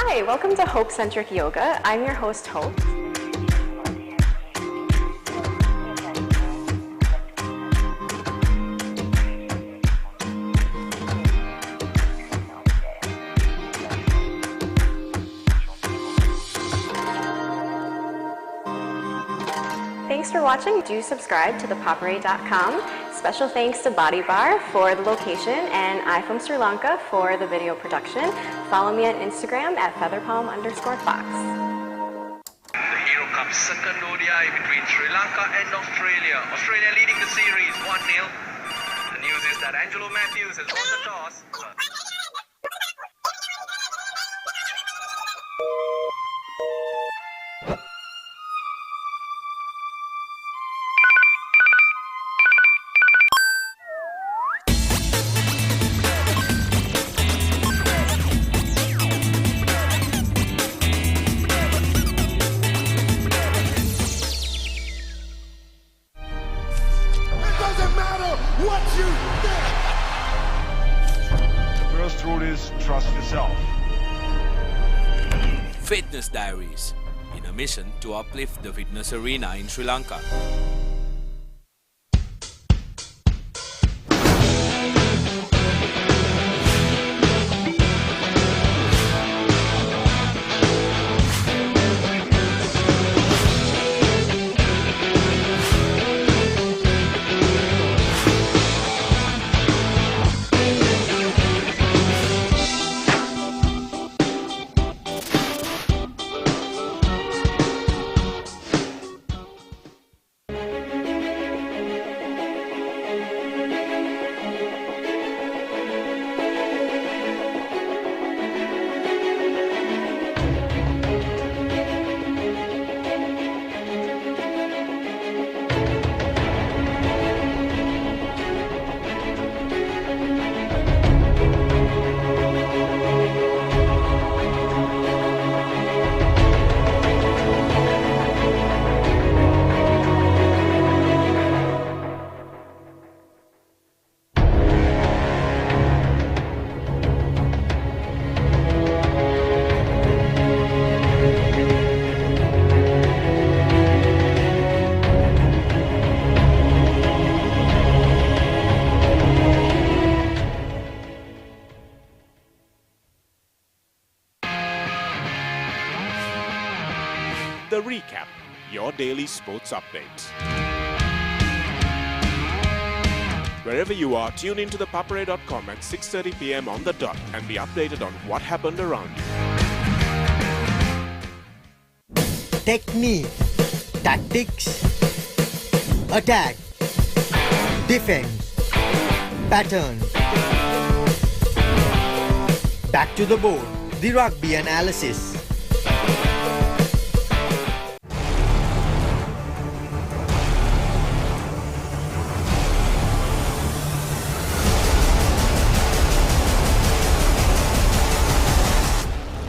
Hi, welcome to Hope Centric Yoga. I'm your host, Hope. Thanks for watching. Do subscribe to ThePapare.com. Special thanks to Body Bar for the location and I from Sri Lanka for the video production. Follow me on Instagram at featherpalm_fox. The Hero Cup second ODI between Sri Lanka and Australia. Australia leading the series 1-0. The news is that Angelo Matthews has won the toss. The first rule is trust yourself. Fitness Diaries, in a mission to uplift the fitness arena in Sri Lanka. The Recap, your daily sports update. Wherever you are, tune into ThePapare.com at 6:30 p.m. on the dot and be updated on what happened around you. Technique, tactics, attack, defense, pattern. Back to the board, the rugby analysis.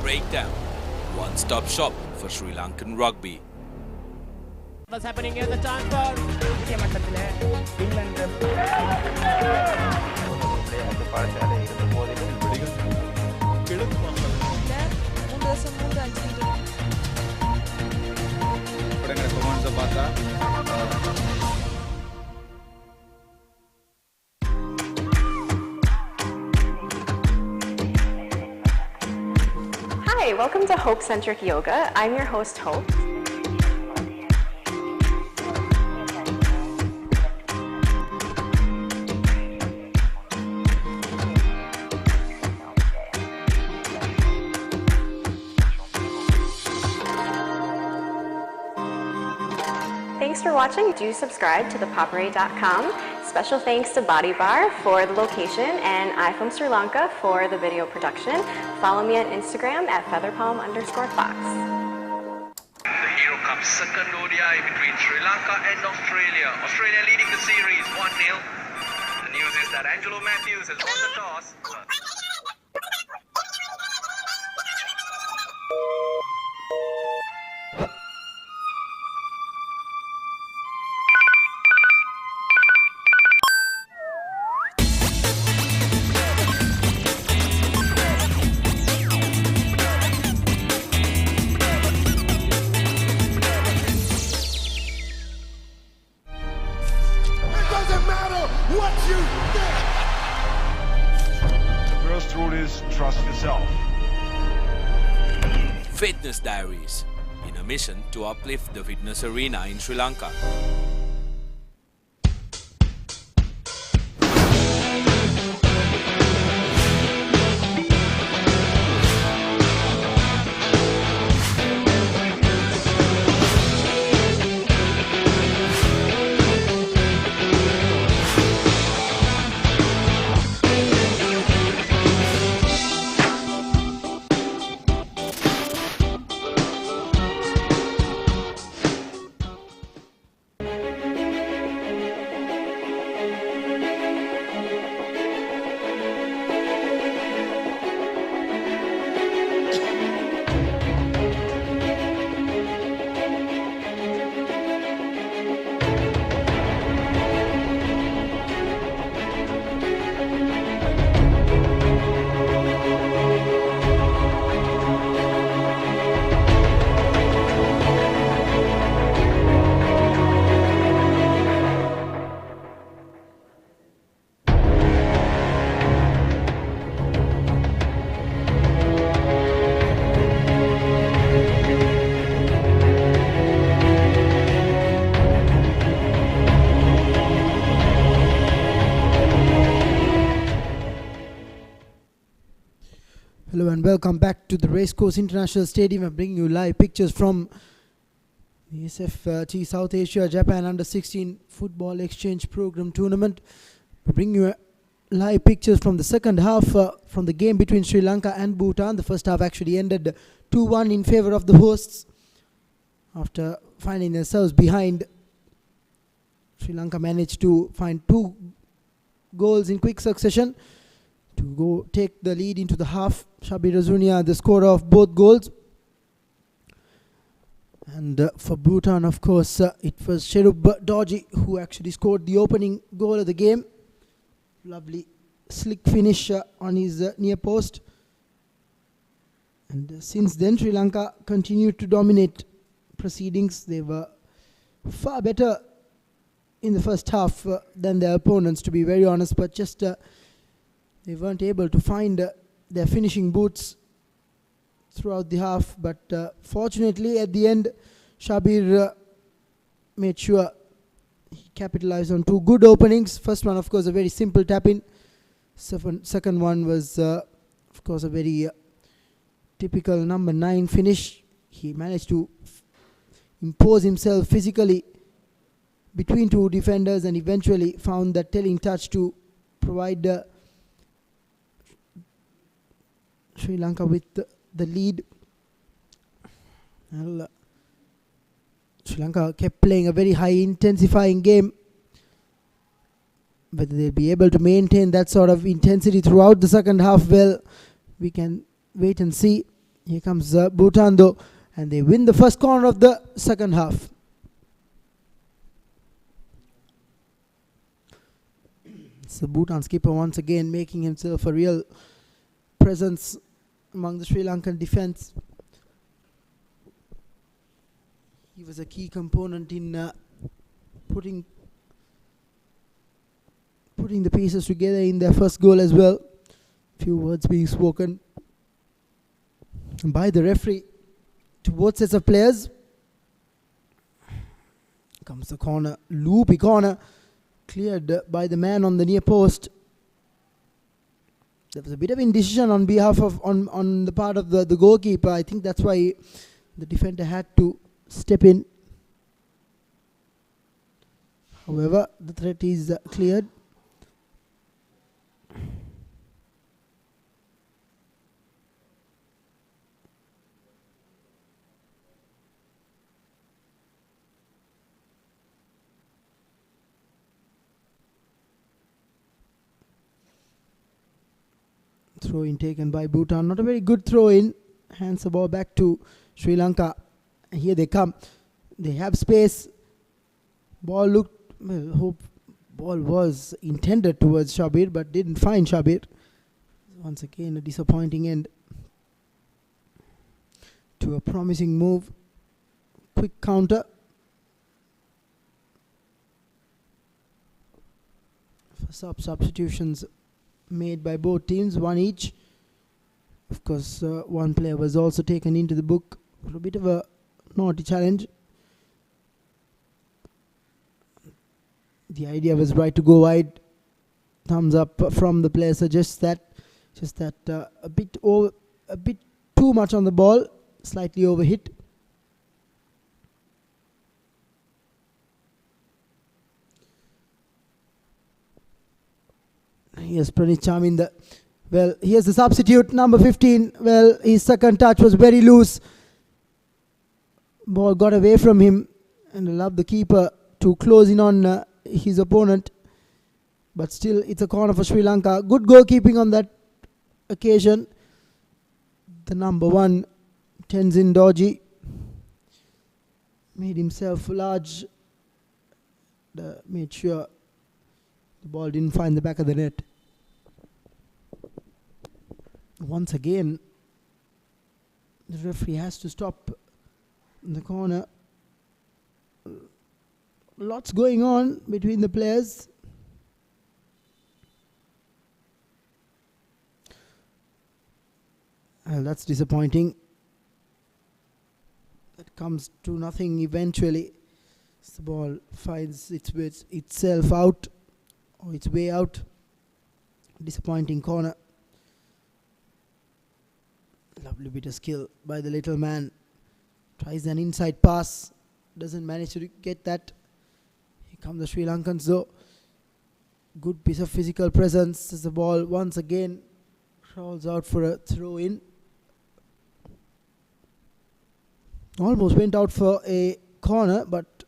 Breakdown, one-stop shop for Sri Lankan rugby. What's happening here? The transfer. Hi, welcome to Hope Centric Yoga. I'm your host, Hope. Thanks for watching. Do subscribe to ThePapare.com. Special thanks to Body Bar for the location and I from Sri Lanka for the video production. Follow me on Instagram at featherpalm_fox. The Hero Cup second ODI between Sri Lanka and Australia. Australia leading the series 1-0. The news is that Angelo Matthews has won the toss. The first rule is trust yourself. Fitness Diaries, in a mission to uplift the fitness arena in Sri Lanka. Hello and welcome back to the Racecourse International Stadium. I'm bringing you live pictures from the SFT South Asia Japan Under-16 Football Exchange Program Tournament. We're bringing you live pictures from the second half from the game between Sri Lanka and Bhutan. The first half actually ended 2-1 in favor of the hosts. After finding themselves behind, Sri Lanka managed to find 2 goals in quick succession to go take the lead into the half. Shabir Azunia, the scorer of both goals. And for Bhutan, of course, it was Sherub Dorji who actually scored the opening goal of the game. Lovely slick finish on his near post. And since then, Sri Lanka continued to dominate proceedings. They were far better in the first half than their opponents, to be very honest, but just they weren't able to find their finishing boots throughout the half. But fortunately, at the end, Shabir made sure he capitalized on 2 good openings. First one, of course, a very simple tap-in. Second one was, of course, a very typical number 9 finish. He managed to impose himself physically between 2 defenders and eventually found that telling touch to provide Sri Lanka with the lead. Well, Sri Lanka kept playing a very high intensifying game. Whether they'll be able to maintain that sort of intensity throughout the second half, well, we can wait and see. Here comes Bhutan though, and they win the first corner of the second half. So Bhutan skipper once again making himself a real presence among the Sri Lankan defence. He was a key component in putting the pieces together in their first goal as well. Few words being spoken by the referee to both sets of players. Comes the corner, loopy corner, cleared by the man on the near post. There was a bit of indecision on behalf of on the part of the goalkeeper. I think that's why the defender had to step in. However, the threat is cleared. Throw in taken by Bhutan. Not a very good throw in. Hands the ball back to Sri Lanka. And here they come. They have space. Ball was intended towards Shabir but didn't find Shabir. Once again, a disappointing end to a promising move. Quick counter. Substitutions made by both teams, 1 each. Of course, one player was also taken into the book for a bit of a naughty challenge. The idea was right to go wide. Thumbs up from the player suggests that a bit too much on the ball, slightly overhit. Here's Pranit Chaminda. Well, here's the substitute, number 15. Well, his second touch was very loose. Ball got away from him, and allowed the keeper to close in on his opponent. But still, it's a corner for Sri Lanka. Good goalkeeping on that occasion. The number 1, Tenzin Dorji, made himself large. Made sure the ball didn't find the back of the net. Once again, the referee has to stop in the corner. Lots going on between the players. Well, that's disappointing. That comes to nothing eventually. The ball finds itself out, or its way out. Disappointing corner. Lovely bit of skill by the little man. Tries an inside pass. Doesn't manage to get that. Here come the Sri Lankans though. Good piece of physical presence as the ball once again crawls out for a throw in. Almost went out for a corner, but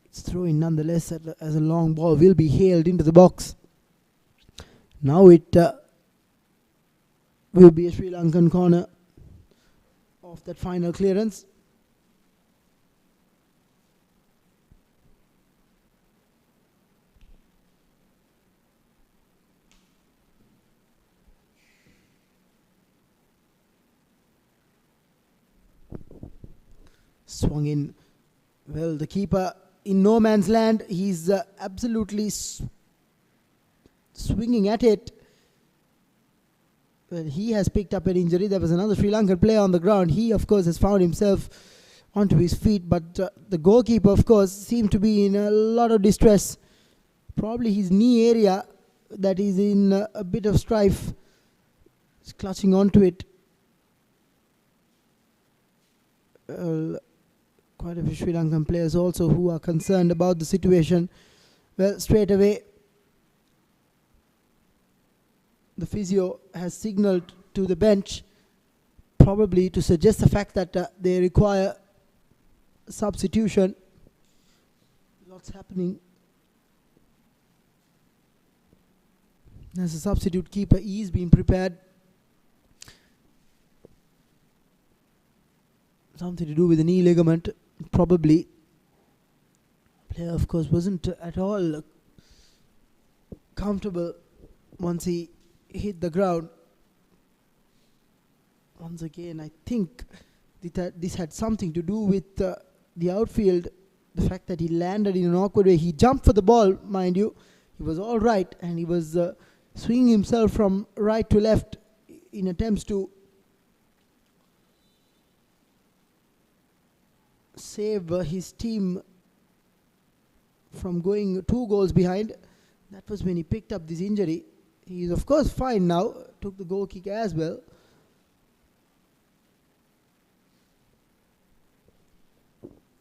it's throw in nonetheless, as a long ball will be hailed into the box. Now it will be a Sri Lankan corner of that final clearance. Swung in. Well, the keeper in no man's land. He's absolutely swinging at it. Well, he has picked up an injury. There was another Sri Lankan player on the ground. He, of course, has found himself onto his feet. But the goalkeeper, of course, seemed to be in a lot of distress. Probably his knee area that is in a bit of strife. He's clutching onto it. Quite a few Sri Lankan players also who are concerned about the situation. Well, straight away, the physio has signalled to the bench, probably to suggest the fact that they require substitution. Lots happening. As a substitute keeper, he is being prepared. Something to do with the knee ligament, probably. Player, of course, wasn't at all comfortable once he hit the ground. Once again, I think this had something to do with the outfield. The fact that he landed in an awkward way. He jumped for the ball, mind you. He was all right, and he was swinging himself from right to left in attempts to save his team from going 2 goals behind. That was when he picked up this injury. He is, of course, fine now. Took the goal kick as well.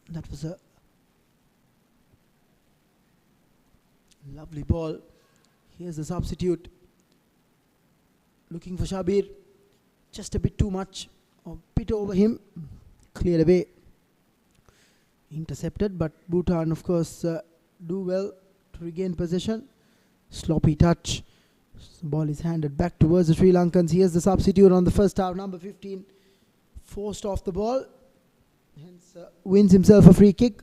That was a lovely ball. Here's the substitute. Looking for Shabir. Just a bit too much. A bit over him. Cleared away. Intercepted, but Bhutan, of course, do well to regain possession. Sloppy touch. The ball is handed back towards the Sri Lankans. Here's the substitute on the first half, number 15. Forced off the ball. Hence wins himself a free kick.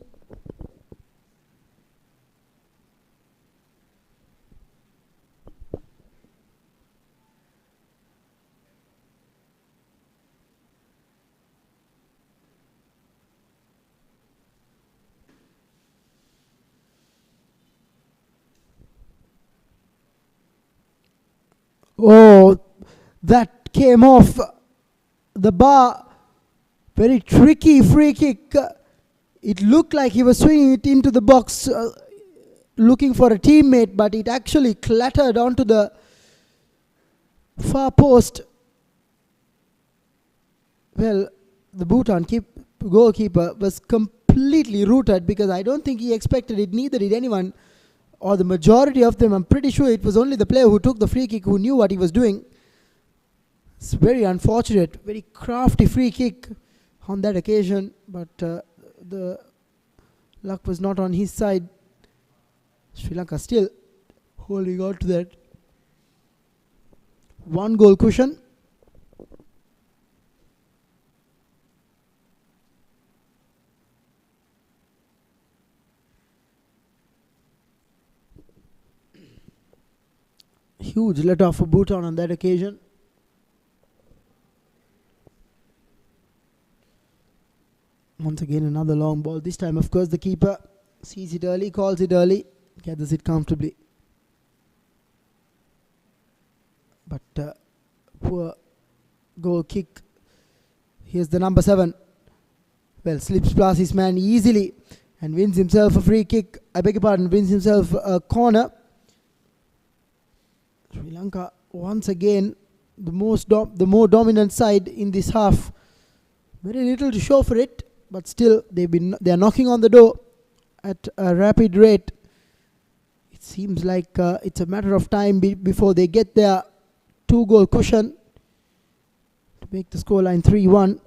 Oh, that came off the bar. Very tricky free kick It looked like he was swinging it into the box, looking for a teammate, but it actually clattered onto the far post. Well, the Bhutan goalkeeper was completely rooted, because I don't think he expected it, neither did anyone, or the majority of them. I'm pretty sure it was only the player who took the free kick who knew what he was doing. It's very unfortunate, very crafty free kick on that occasion, but the luck was not on his side. Sri Lanka still holding on to that 1 goal cushion. Huge let off for Bhutan on that occasion. Once again another long ball. This time, of course, the keeper sees it early, calls it early, gathers it comfortably. But poor goal kick. Here's the number 7. Well, slips past his man easily and wins himself a free kick. I beg your pardon, wins himself a corner. Sri Lanka once again the more dominant side in this half. Very little to show for it, but still they are knocking on the door at a rapid rate. It seems like it's a matter of time before they get their 2 goal cushion to make the scoreline 3-1.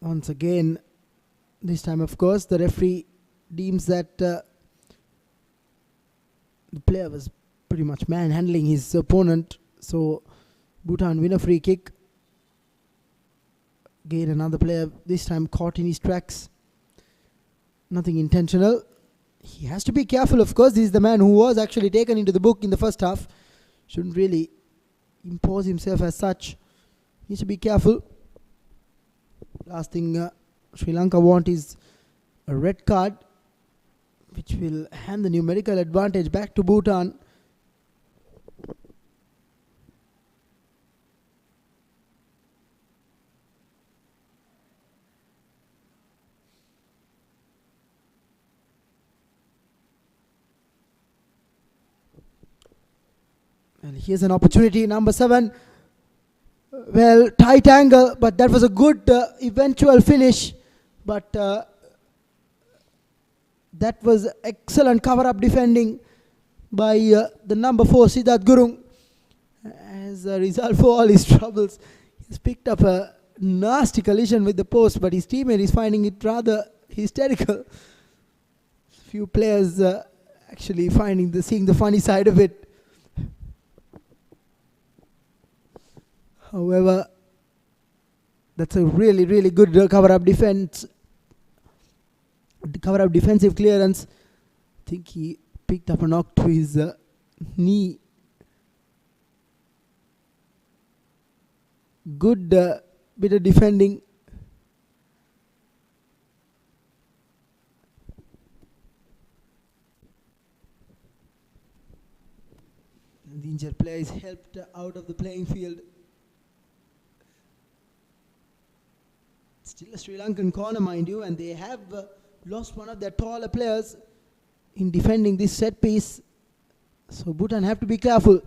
Once again, this time, of course, the referee deems that the player was pretty much manhandling his opponent. So Bhutan win a free kick. Again, another player, this time caught in his tracks. Nothing intentional. He has to be careful, of course. This is the man who was actually taken into the book in the first half. Shouldn't really impose himself as such. Needs to be careful. Last thing Sri Lanka want is a red card, which will hand the numerical advantage back to Bhutan. And here's an opportunity, number 7. Well, tight angle, but that was a good eventual finish. But that was excellent cover-up defending by the number 4, Siddharth Gurung. As a result for all his troubles, he's picked up a nasty collision with the post, but his teammate is finding it rather hysterical. Few players actually seeing the funny side of it. However, that's a really, really good cover-up defense. Cover-up defensive clearance. I think he picked up a knock to his knee. Good bit of defending. And the injured player is helped out of the playing field. Still a Sri Lankan corner, mind you, and they have lost one of their taller players in defending this set piece. So Bhutan have to be careful.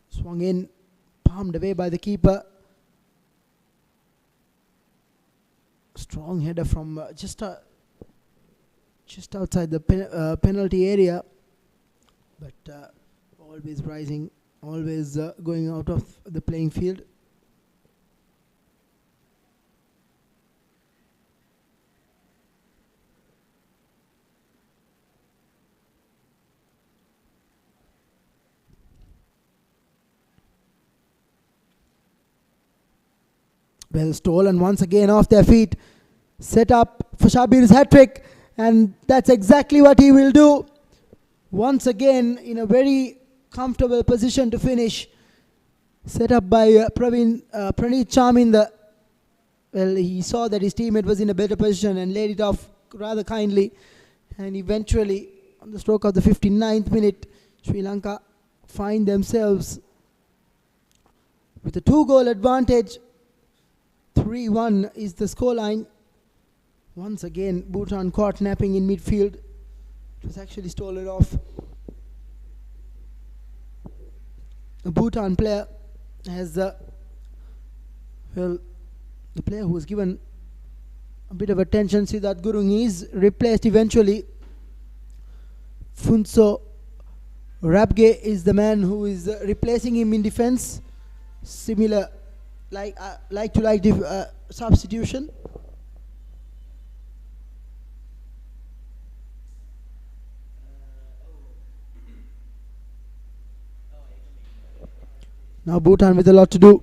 Swung in, palmed away by the keeper. Strong header from just outside the penalty area. But always rising, always going out of the playing field. Well stolen once again off their feet. Set up for Shabir's hat-trick, and that's exactly what he will do. Once again in a very comfortable position to finish. Set up by Praneeth Charminder. well, he saw that his teammate was in a better position and laid it off rather kindly. And eventually, on the stroke of the 59th minute, Sri Lanka find themselves with a 2-goal advantage. 3-1 is the scoreline. Once again, Bhutan caught napping in midfield. It was actually stolen off. A Bhutan player has, the player who was given a bit of attention, Siddharth Gurung, is replaced eventually. Funso Rabge is the man who is replacing him in defense. Similar, like substitution. Now Bhutan with a lot to do.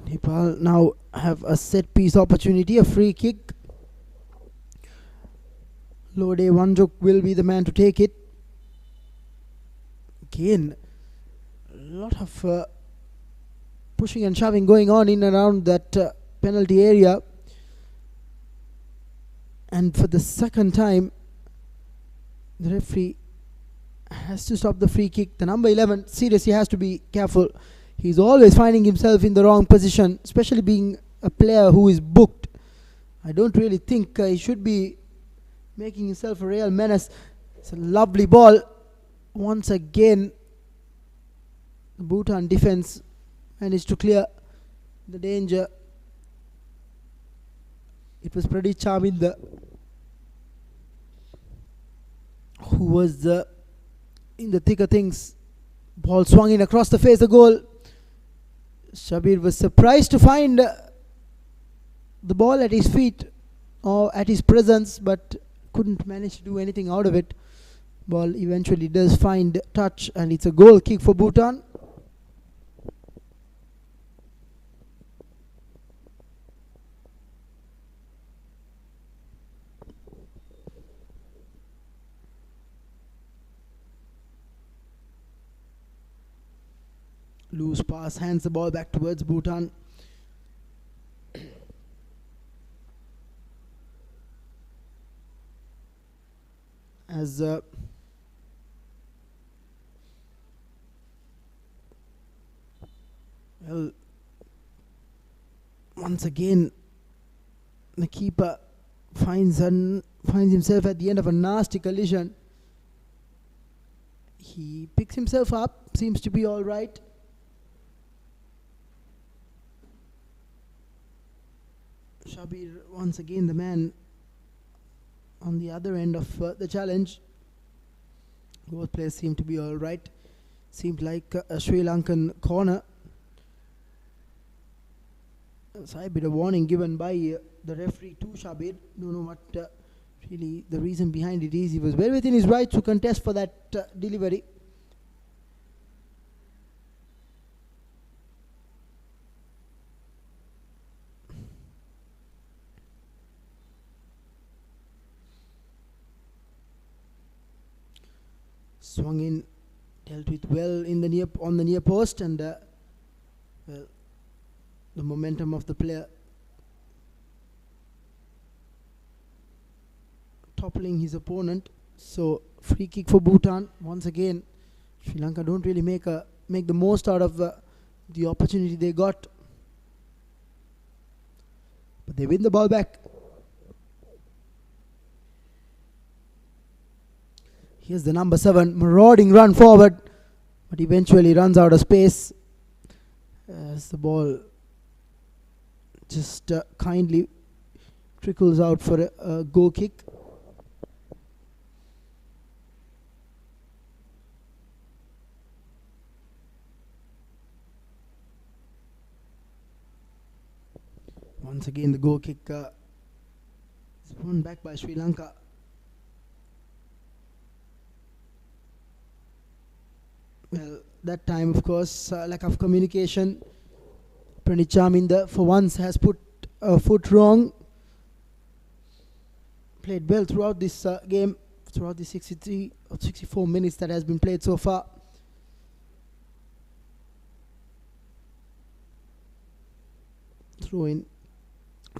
Nepal now have a set piece opportunity, a free kick. Lode Wanjuk will be the man to take it. Again, a lot of pushing and shoving going on in and around that penalty area. And for the second time, the referee has to stop the free kick. The number 11 seriously has to be careful. He's always finding himself in the wrong position, especially being a player who is booked. I don't really think he should be making himself a real menace. It's a lovely ball. Once again, the Bhutan defense managed to clear the danger. It was Pradeep Chaminda who was in the thick of things. Ball swung in across the face of goal. Shabir was surprised to find the ball at his feet or at his presence, but couldn't manage to do anything out of it. Ball eventually does find touch, and it's a goal kick for Bhutan. Loose pass, hands the ball back towards Bhutan. As well, once again, the keeper finds himself at the end of a nasty collision. He picks himself up, seems to be all right. Shabir, once again, the man on the other end of the challenge. Both players seem to be all right. Seemed like a Sri Lankan corner. So a bit of warning given by the referee to Shabir. Don't know what really the reason behind it is. He was well within his right to contest for that delivery. Swung in, dealt with well in the on the near post, and well, the momentum of the player toppling his opponent. So free kick for Bhutan. Once again, Sri Lanka don't really make the most out of the opportunity they got, but they win the ball back. Here's the number 7, marauding run forward, but eventually runs out of space as the ball just kindly trickles out for a goal kick. Once again, the goal kick is won back by Sri Lanka. Well, that time, of course, lack of communication. Pradeep Chaminda, for once, has put a foot wrong. Played well throughout this game, throughout the 63 or 64 minutes that has been played so far. Throw in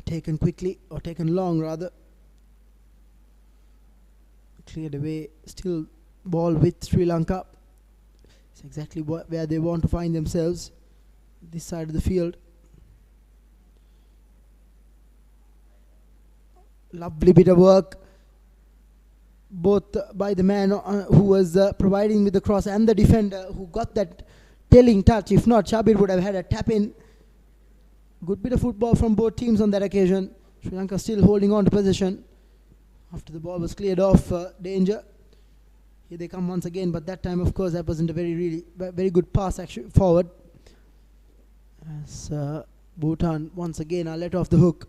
taken quickly, or taken long rather. Cleared away, still ball with Sri Lanka. It's exactly where they want to find themselves, this side of the field. Lovely bit of work, both by the man who was providing with the cross and the defender who got that telling touch. If not, Shabir would have had a tap in. Good bit of football from both teams on that occasion. Sri Lanka still holding on to possession after the ball was cleared off danger. Here they come once again, but that time, of course, that wasn't a very good pass actually forward. As Bhutan once again are let off the hook.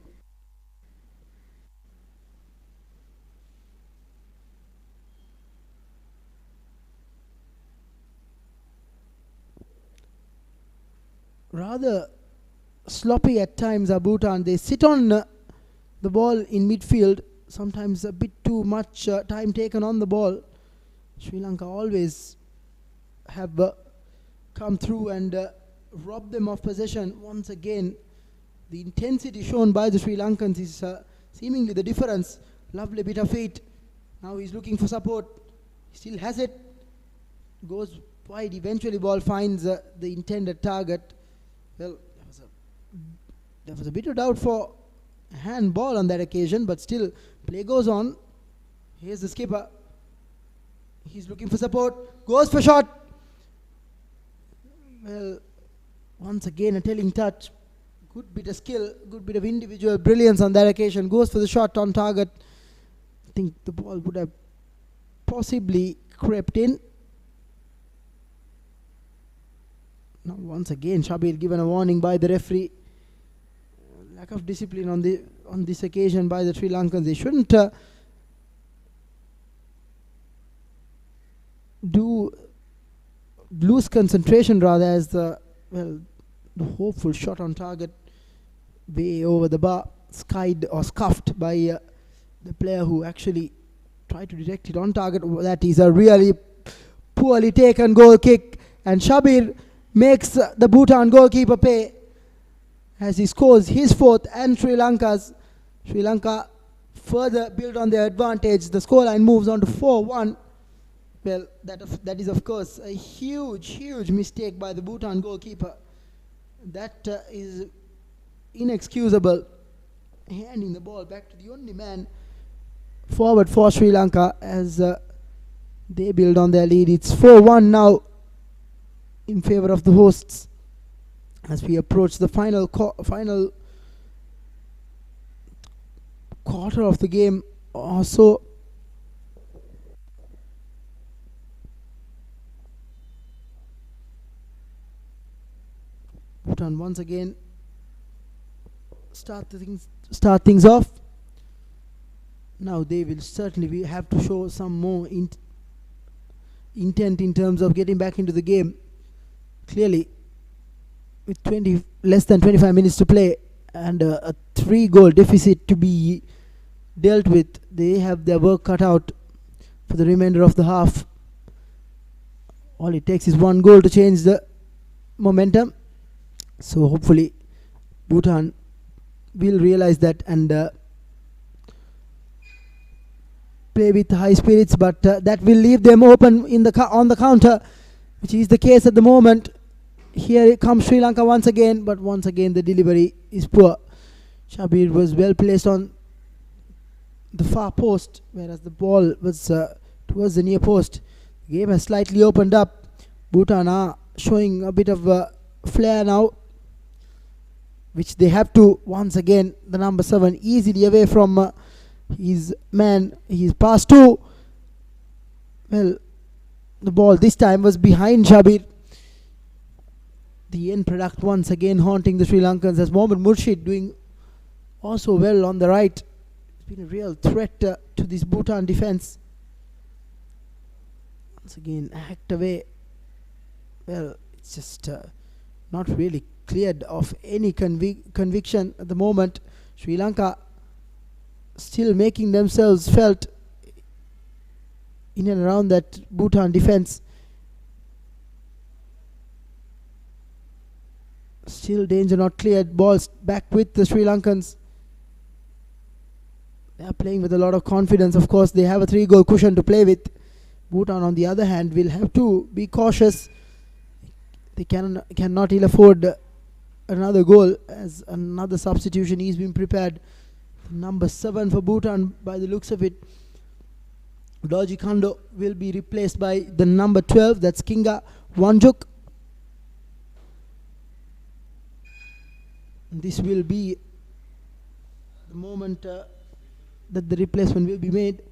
Rather sloppy at times are Bhutan. They sit on the ball in midfield, sometimes a bit too much time taken on the ball. Sri Lanka always have come through and robbed them of possession. Once again, the intensity shown by the Sri Lankans is seemingly the difference. Lovely bit of feet. Now he's looking for support. He still has it. Goes wide. Eventually ball finds the intended target. Well, there was a bit of doubt for handball on that occasion, but still play goes on. Here's the skipper. He's looking for support. Goes for shot. Well, once again a telling touch. Good bit of skill, good bit of individual brilliance on that occasion. Goes for the shot on target. I think the ball would have possibly crept in. Now once again Shabir given a warning by the referee. Lack of discipline on this occasion by the Sri Lankans. They shouldn't lose concentration rather, as the hopeful shot on target way over the bar, skied or scuffed by the player who actually tried to direct it on target. That is a really poorly taken goal kick, and Shabir makes the Bhutan goalkeeper pay as he scores his fourth and Sri Lanka's. Sri Lanka further build on their advantage. The scoreline moves on to 4-1. Well, that is of course a huge mistake by the Bhutan goalkeeper. That is inexcusable. Handing the ball back to the only man forward for Sri Lanka as they build on their lead. It's 4-1 now in favor of the hosts as we approach the final quarter of the game or so. Bhutan once again start things off. Now they will certainly have to show some more intent in terms of getting back into the game. Clearly, with less than 25 minutes to play and a 3-goal deficit to be dealt with, they have their work cut out for the remainder of the half. All it takes is one goal to change the momentum. So hopefully Bhutan will realize that and play with high spirits, but that will leave them open on the counter, which is the case at the moment. Here comes Sri Lanka once again, but once again the delivery is poor. Shabir was well placed on the far post, whereas the ball was towards the near post. The game has slightly opened up. Bhutan are showing a bit of flair now, which they have to. Once again the number 7 easily away from his man. He's passed to. Well, the ball this time was behind Shabir. The end product once again haunting the Sri Lankans as Mohammad Murshid doing also well on the right. It's been a real threat to this Bhutan defense. Once again hacked away. Well, it's just not really cleared of any conviction at the moment. Sri Lanka still making themselves felt in and around that Bhutan defense. Still danger not cleared. Balls back with the Sri Lankans. They are playing with a lot of confidence. Of course, they have a 3-goal cushion to play with. Bhutan, on the other hand, will have to be cautious. They cannot ill afford another goal, as another substitution is being prepared. Number 7 for Bhutan, by the looks of it, Doji Kando, will be replaced by the number 12, that's Kinga Wanjuk. This will be the moment that the replacement will be made.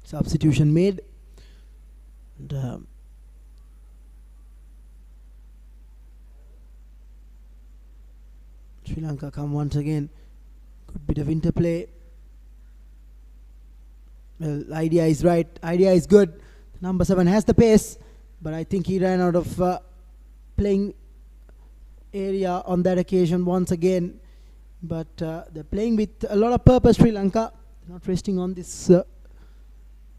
Substitution made, and Sri Lanka come once again. Good bit of interplay. Well, idea is right, idea is good. Number 7 has the pace, but I think he ran out of playing area on that occasion once again. But they're playing with a lot of purpose, Sri Lanka. Not resting on this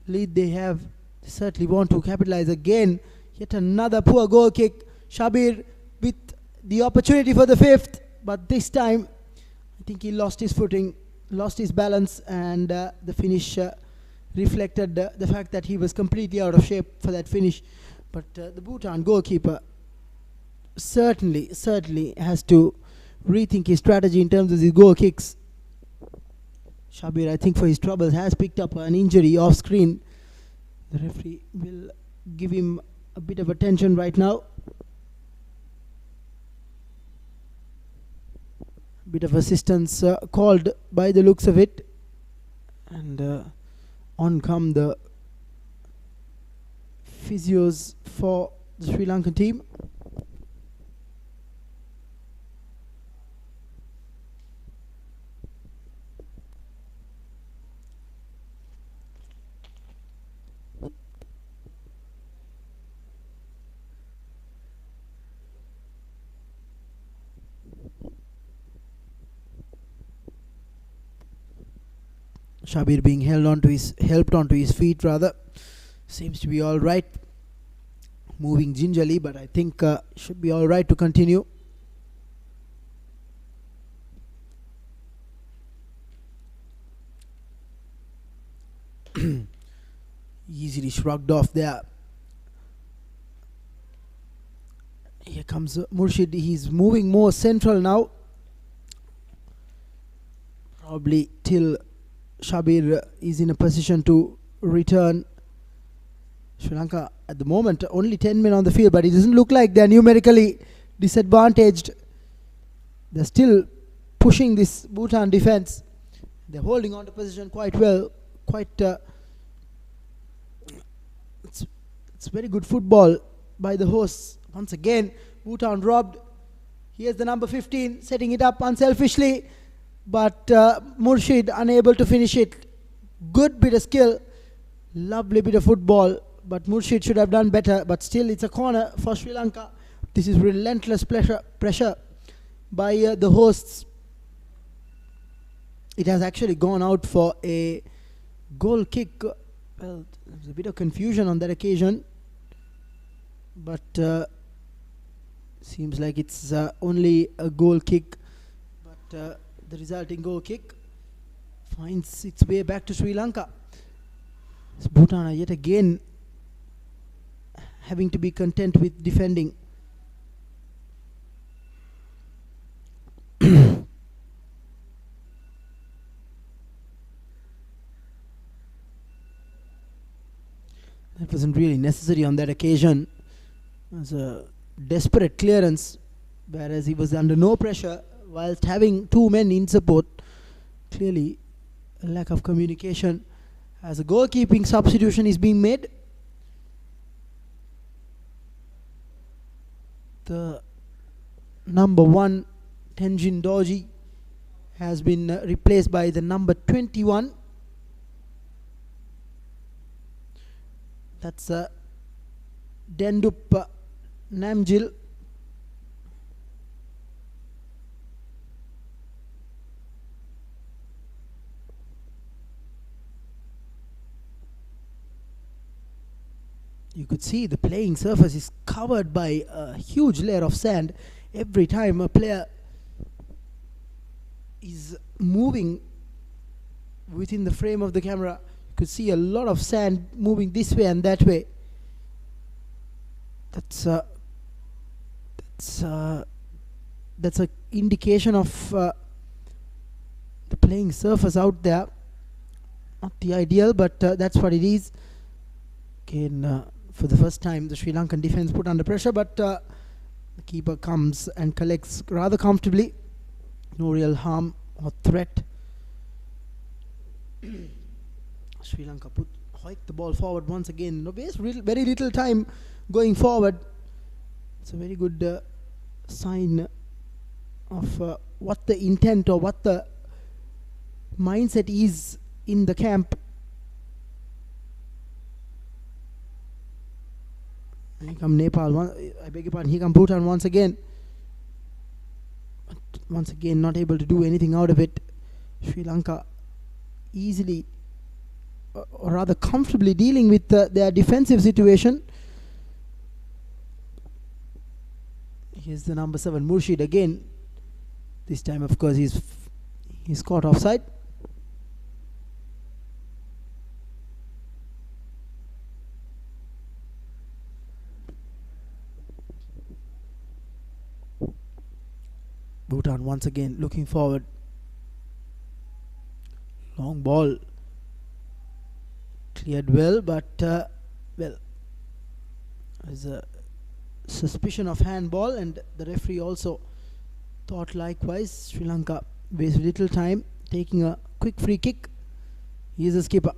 lead they have. They certainly want to capitalize again. Yet another poor goal kick. Shabir with the opportunity for the 5th, but this time I think he lost his footing, lost his balance, and the finish reflected the fact that he was completely out of shape for that finish. But the Bhutan goalkeeper certainly has to rethink his strategy in terms of his goal kicks. Shabir, I think for his troubles, has picked up an injury off screen. The referee will give him a bit of attention right now. Bit of assistance called by the looks of it. And on come the physios for the Sri Lankan team. Shabir being helped onto his feet rather. Seems to be all right. Moving gingerly, but I think should be all right to continue. Easily shrugged off there. Here comes Murshid. He's moving more central now. Probably till Shabir is in a position to return. Sri Lanka at the moment only 10 men on the field, but it doesn't look like they're numerically disadvantaged. They're still pushing this Bhutan defense. They're holding on to position quite well. It's very good football by the hosts. Once again, Bhutan robbed. Here's the number 15 setting it up unselfishly, but Murshid unable to finish it. Good bit of skill, lovely bit of football, but Murshid should have done better. But still, it's a corner for Sri Lanka. This is relentless pressure by the hosts. It has actually gone out for a goal kick. Well, there's a bit of confusion on that occasion, but seems like it's only a goal kick. But the resulting goal kick finds its way back to Sri Lanka. Bhutan are yet again having to be content with defending. That wasn't really necessary on that occasion. It was a desperate clearance, whereas he was under no pressure whilst having 2 men in support. Clearly a lack of communication as a goalkeeping substitution is being made. The number 1 Tenjin Dorji has been replaced by the number 21. That's Dendup Namjil. You could see the playing surface is covered by a huge layer of sand. Every time a player is moving within the frame of the camera, you could see a lot of sand moving this way and that way. That's an indication of the playing surface out there. Not the ideal, but that's what it is. Again, for the first time, the Sri Lankan defense put under pressure, but the keeper comes and collects rather comfortably. No real harm or threat. Sri Lanka hiked the ball forward once again. No, waste very little time going forward. It's a very good sign of what the intent or what the mindset is in the camp. Here come Nepal, I beg your pardon, here come Bhutan once again. But once again, not able to do anything out of it. Sri Lanka easily, or rather comfortably dealing with their defensive situation. Here's the number 7, Murshid again. This time, of course, he's caught offside. Bhutan once again looking forward. Long ball. Cleared well, but well, there's a suspicion of handball, and the referee also thought likewise. Sri Lanka wasted little time, taking a quick free kick. Here's the skipper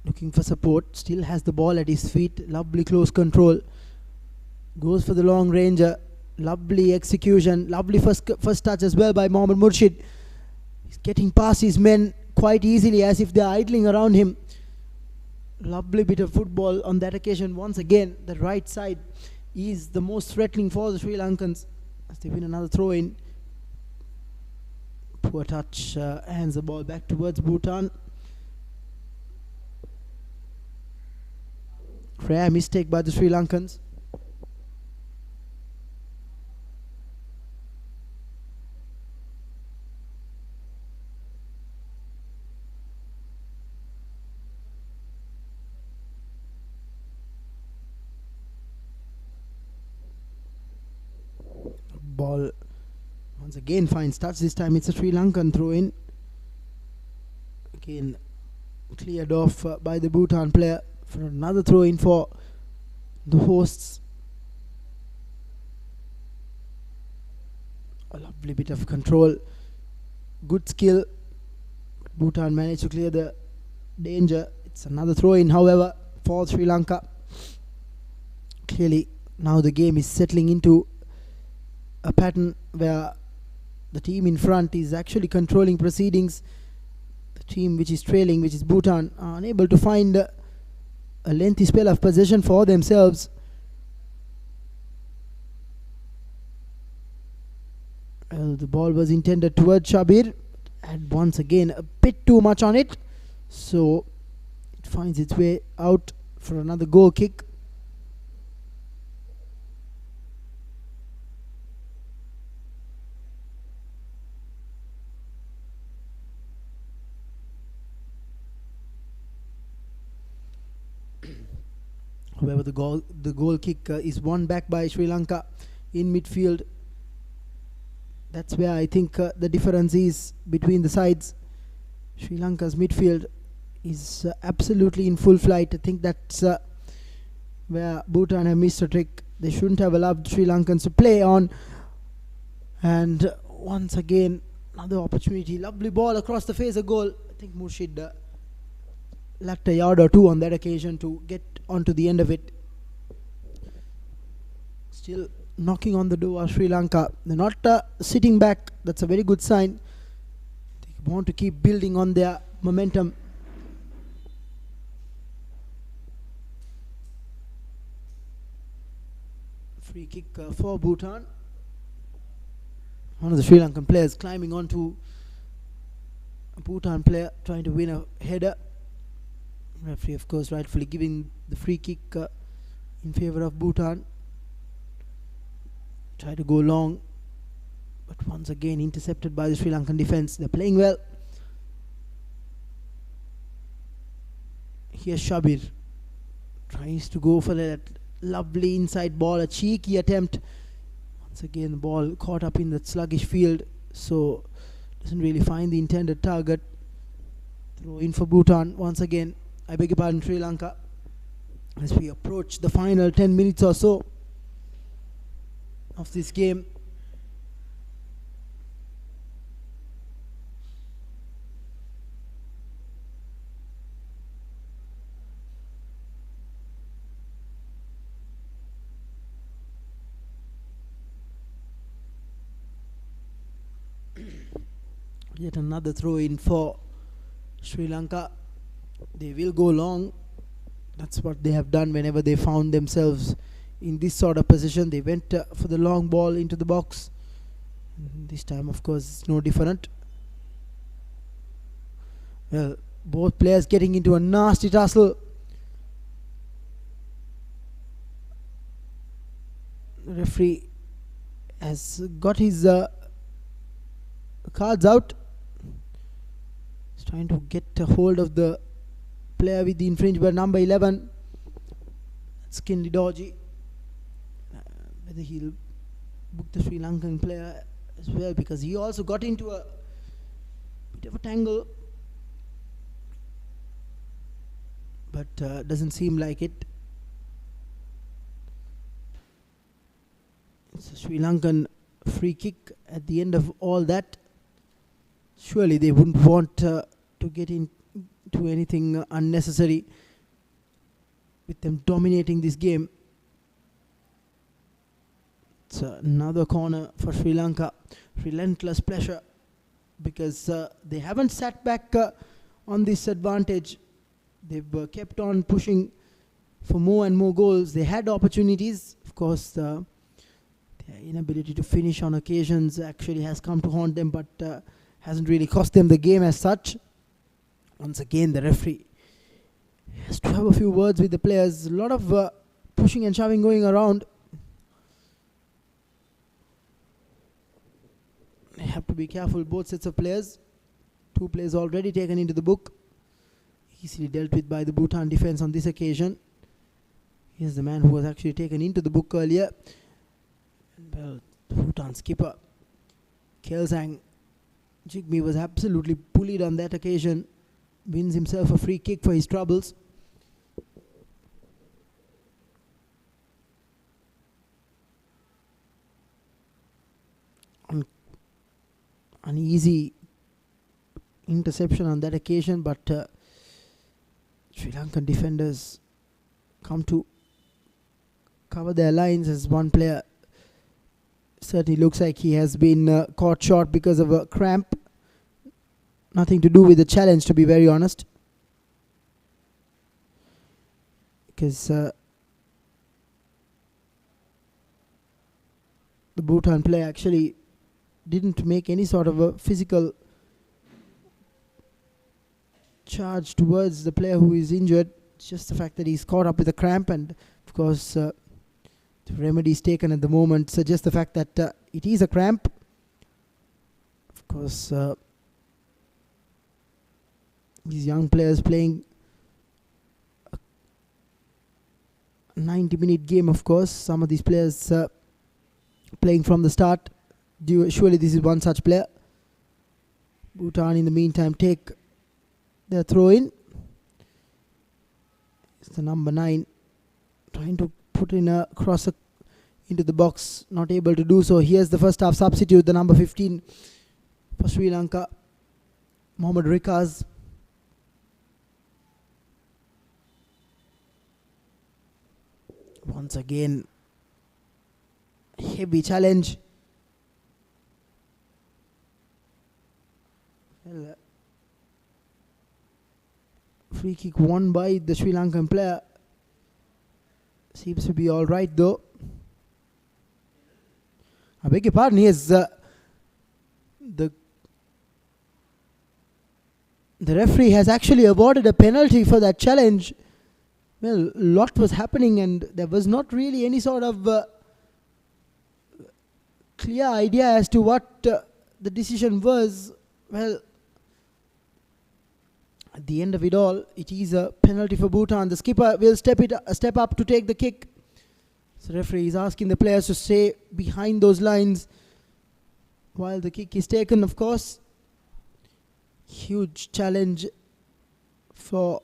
looking for support, still has the ball at his feet. Lovely close control. Goes for the long ranger. Lovely execution, lovely first touch as well by Mohammad Murshid. He's getting past his men quite easily as if they're idling around him. Lovely bit of football on that occasion. Once again, the right side is the most threatening for the Sri Lankans as they win another throw in. Poor touch, hands the ball back towards Bhutan. Rare mistake by the Sri Lankans. Ball once again finds touch. This time it's a Sri Lankan throw in. Again cleared off by the Bhutan player for another throw in for the hosts. A lovely bit of control, good skill. Bhutan managed to clear the danger. It's another throw in, however, for Sri Lanka. Clearly now the game is settling into a pattern where the team in front is actually controlling proceedings. The team which is trailing, which is Bhutan, are unable to find a lengthy spell of possession for themselves. Well, the ball was intended towards Shabir, and once again a bit too much on it, so it finds its way out for another goal kick. However, the goal kick is won back by Sri Lanka in midfield. That's where I think the difference is between the sides. Sri Lanka's midfield is absolutely in full flight. I think that's where Bhutan have missed a trick. They shouldn't have allowed Sri Lankans to play on. And once again, another opportunity. Lovely ball across the face of goal. I think Murshid lacked a yard or two on that occasion to get onto the end of it. Still knocking on the door of Sri Lanka. They're not sitting back. That's a very good sign. They want to keep building on their momentum. Free kick for Bhutan. One of the Sri Lankan players climbing onto a Bhutan player trying to win a header. Referee, of course, rightfully giving the free kick in favor of Bhutan. Try to go long, but once again intercepted by the Sri Lankan defence. They're playing well. Here's Shabir. Tries to go for that lovely inside ball, a cheeky attempt. Once again, the ball caught up in that sluggish field, so doesn't really find the intended target. Throw in for Bhutan once again. I beg your pardon, Sri Lanka. As we approach the final 10 minutes or so of this game. Yet another throw in for Sri Lanka. They will go long. That's what they have done whenever they found themselves in this sort of position. They went for the long ball into the box. This time, of course, it's no different. Well, both players getting into a nasty tussle. The referee has got his cards out. He's trying to get a hold of the player with the infringement, number 11. Skinny dodgy. Whether he'll book the Sri Lankan player as well, because he also got into a bit of a tangle, but doesn't seem like it. It's a Sri Lankan free kick at the end of all that. Surely they wouldn't want to get into anything unnecessary with them dominating this game. It's another corner for Sri Lanka. Relentless pressure, because they haven't sat back on this advantage. They've kept on pushing for more and more goals. They had opportunities. Of course, their inability to finish on occasions actually has come to haunt them, but hasn't really cost them the game as such. Once again, the referee has to have a few words with the players. A lot of pushing and shoving going around. They have to be careful, both sets of players. Two players already taken into the book. Easily dealt with by the Bhutan defense on this occasion. Here's the man who was actually taken into the book earlier. Well, the Bhutan skipper, Kelsang Jigme, was absolutely bullied on that occasion. Wins himself a free kick for his troubles. An easy interception on that occasion, but Sri Lankan defenders come to cover their lines, as one player certainly looks like he has been caught short because of a cramp. Nothing to do with the challenge, to be very honest, because the Bhutan player actually didn't make any sort of a physical charge towards the player who is injured. It's just the fact that he's caught up with a cramp, and of course the remedies taken at the moment suggest the fact that it is a cramp. Of course, these young players playing a 90-minute game, of course. Some of these players playing from the start. Surely this is one such player. Bhutan, in the meantime, take their throw in. It's the number 9 trying to put in a crosser into the box, not able to do so. Here's the first half substitute, the number 15 for Sri Lanka, Mohammad Rikaz. Once again, Heavy challenge. Well, free kick won by the Sri Lankan player. Seems to be all right though. I beg your pardon. Yes, the referee has actually awarded a penalty for that challenge. Well, a lot was happening and there was not really any sort of clear idea as to what the decision was. Well, at the end of it all, it is a penalty for Bhutan. The skipper will step up to take the kick. So referee is asking the players to stay behind those lines while the kick is taken, of course. Huge challenge for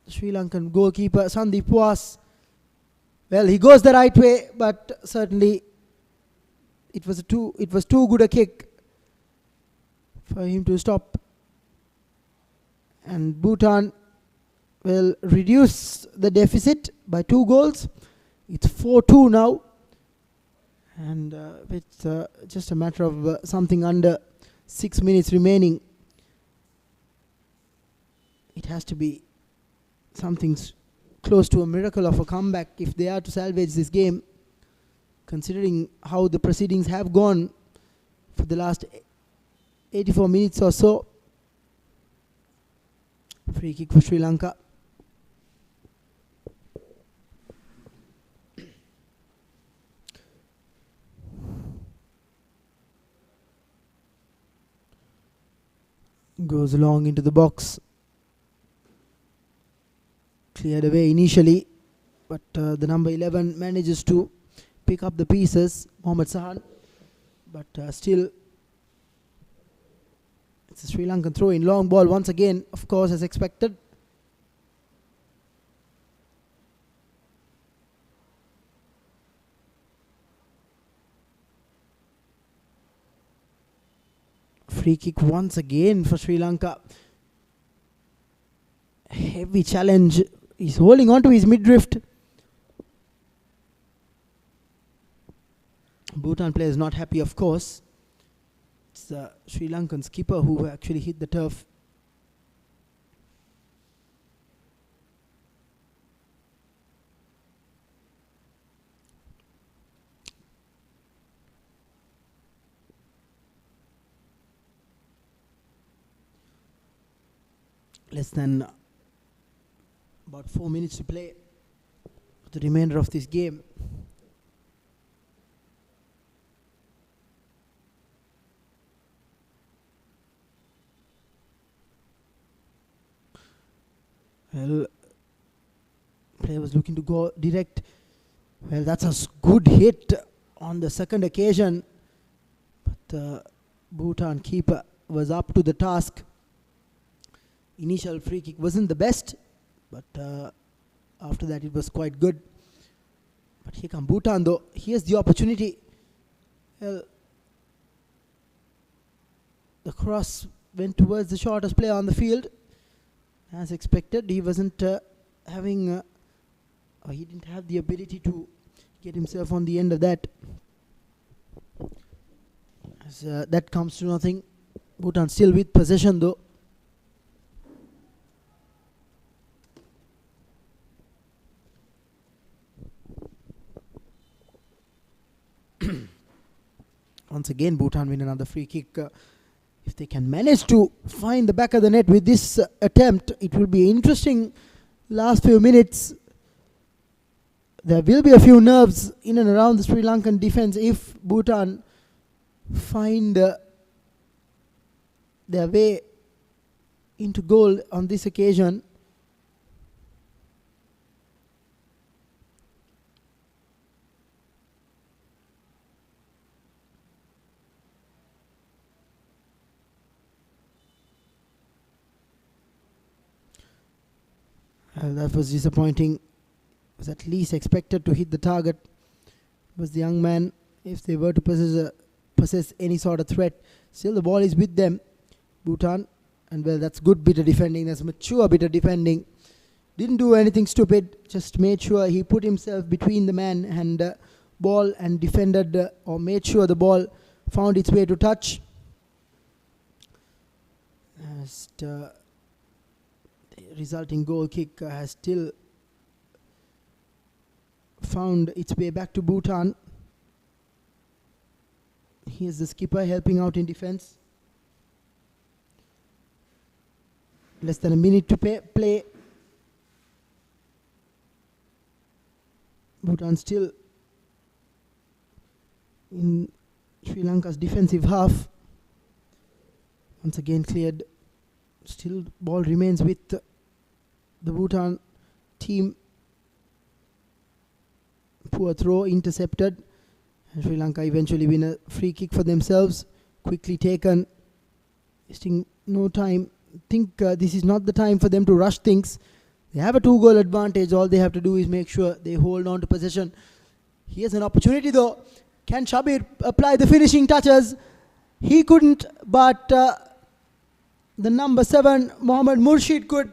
the Sri Lankan goalkeeper Sandeep Was. Well, he goes the right way, but certainly it was too good a kick for him to stop. And Bhutan will reduce the deficit by 2 goals. It's 4-2 now. And it's just a matter of something under 6 minutes remaining. It has to be something close to a miracle of a comeback if they are to salvage this game, considering how the proceedings have gone for the last 84 minutes or so. Free kick for Sri Lanka. Goes along into the box. Cleared away initially, but the number 11 manages to pick up the pieces, Mohammad Sahan. But still, it's a Sri Lankan throw in. Long ball once again, of course, as expected. Free kick once again for Sri Lanka. Heavy challenge. He's holding on to his midriff. Bhutan player is not happy, of course. It's the Sri Lankan skipper who actually hit the turf. Less than about 4 minutes to play for the remainder of this game. Well, player was looking to go direct. Well, that's a good hit on the second occasion, but the Bhutan keeper was up to the task. Initial free kick wasn't the best, but after that it was quite good. But here come Bhutan though. Here's the opportunity. Well, the cross went towards the shortest player on the field. As expected, he wasn't he didn't have the ability to get himself on the end of that. As that comes to nothing. Bhutan still with possession though. Once again, Bhutan win another free kick. If they can manage to find the back of the net with this attempt, it will be interesting last few minutes. There will be a few nerves in and around the Sri Lankan defense if Bhutan find their way into goal on this occasion. That was disappointing. Was at least expected to hit the target. Was the young man, if they were to possess any sort of threat. Still the ball is with them, Bhutan. And well, that's good bit of defending. That's mature bit of defending. Didn't do anything stupid. Just made sure he put himself between the man and ball and defended or made sure the ball found its way to touch. As the resulting goal kick has still found its way back to Bhutan. Here's the skipper helping out in defense. Less than a minute to play. Bhutan still in Sri Lanka's defensive half. Once again cleared. Still ball remains with the Bhutan team. Poor throw intercepted. And Sri Lanka eventually win a free kick for themselves. Quickly taken. Wasting no time. Think this is not the time for them to rush things. They have a 2-goal advantage. All they have to do is make sure they hold on to possession. Here's an opportunity though. Can Shabir apply the finishing touches? He couldn't, but the number 7, Mohammad Murshid, could.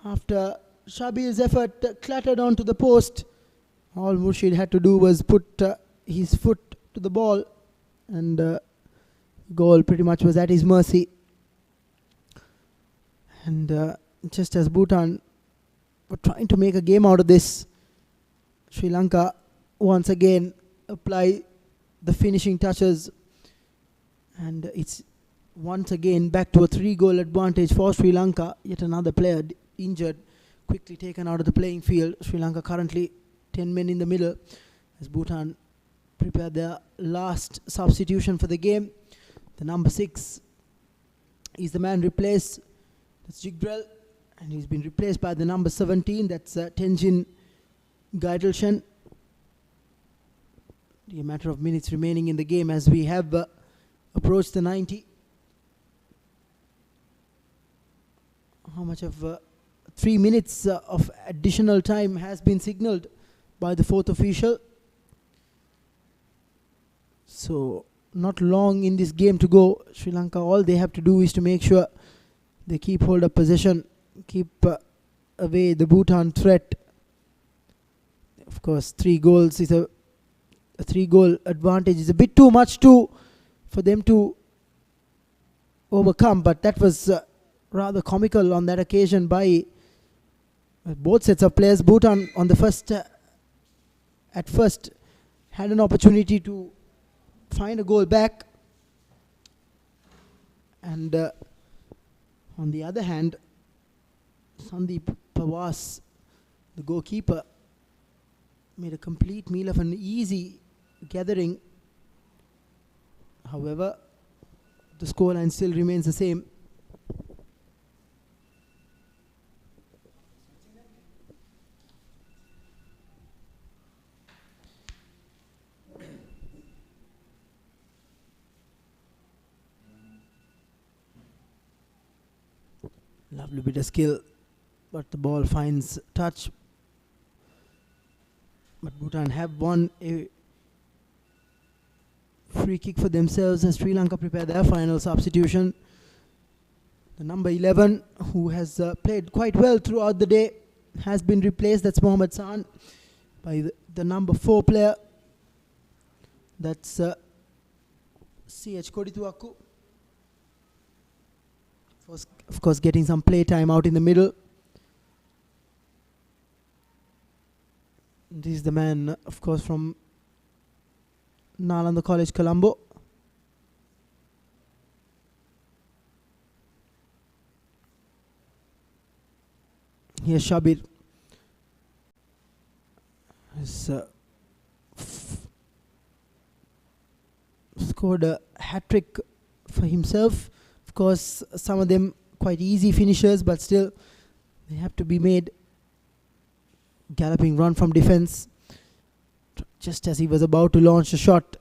After Shabir's effort clattered onto the post, all Murshid had to do was put his foot to the ball, and goal pretty much was at his mercy. And just as Bhutan were trying to make a game out of this, Sri Lanka once again apply the finishing touches, and it's once again back to a 3-goal advantage for Sri Lanka. Yet another player injured, quickly taken out of the playing field. Sri Lanka currently 10 men in the middle as Bhutan prepare their last substitution for the game. The number 6 is the man replaced. That's Jigdrel, and he's been replaced by the number 17. That's Tenzin Gaidelshan. A matter of minutes remaining in the game as we have approached the 90. How much of 3 minutes of additional time has been signaled by the 4th official. So not long in this game to go. Sri Lanka, all they have to do is to make sure they keep hold of possession, keep away the Bhutan threat. Of course, 3 goals is a 3-goal advantage is a bit too much for them to overcome, but that was rather comical on that occasion by both sets of players. Bhutan on the first at first had an opportunity to find a goal back, and on the other hand, Sandeep Pawar, the goalkeeper, made a complete meal of an easy gathering. However, the scoreline still remains the same. Lovely bit of skill, but the ball finds touch. But Bhutan have won a free kick for themselves as Sri Lanka prepare their final substitution. The number 11, who has played quite well throughout the day, has been replaced. That's Mohammad San by the number 4 player. That's C.H. Kodituaku. Of course, getting some play time out in the middle. This is the man, of course, from Nalanda College, Colombo. Here's Shabir. Has scored a hat-trick for himself. Of course, some of them quite easy finishers, but still they have to be made. Galloping run from defense. Just as he was about to launch a shot,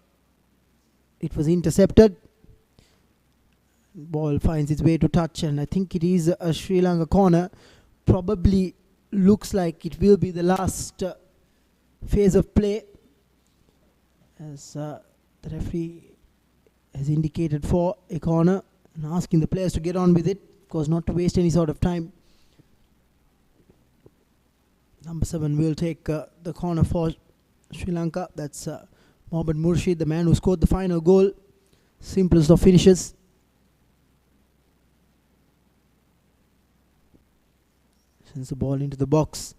it was intercepted. Ball finds its way to touch, and I think it is a Sri Lanka corner. Probably looks like it will be the last phase of play, as the referee has indicated for a corner and asking the players to get on with it, of course not to waste any sort of time. Number 7 will take the corner for Sri Lanka. That's Mohammad Murshid, the man who scored the final goal. Simplest of finishes. Sends the ball into the box.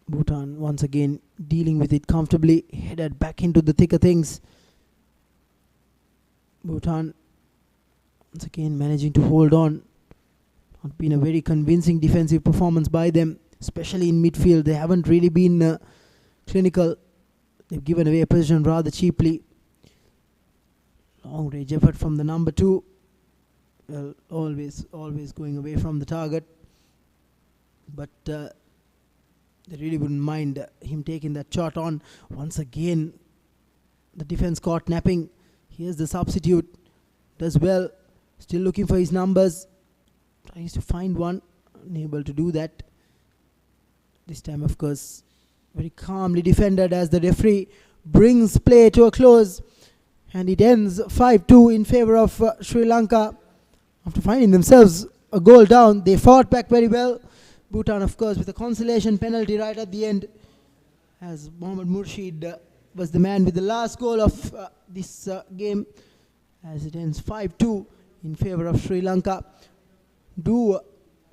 Bhutan once again dealing with it comfortably, headed back into the thick of things. Bhutan once again managing to hold on. Not been a very convincing defensive performance by them, especially in midfield. They haven't really been clinical. They've given away a position rather cheaply. Long range effort from the number 2. Well, always going away from the target. But they really wouldn't mind him taking that shot on. Once again, the defense caught napping. Here's the substitute. Does well. Still looking for his numbers. Tries to find one. Unable to do that. This time, of course, very calmly defended as the referee brings play to a close. And it ends 5-2 in favor of Sri Lanka. After finding themselves a goal down, they fought back very well. Bhutan, of course, with a consolation penalty right at the end, as Mohammad Murshid was the man with the last goal of this game, as it ends 5-2 in favor of Sri Lanka. Do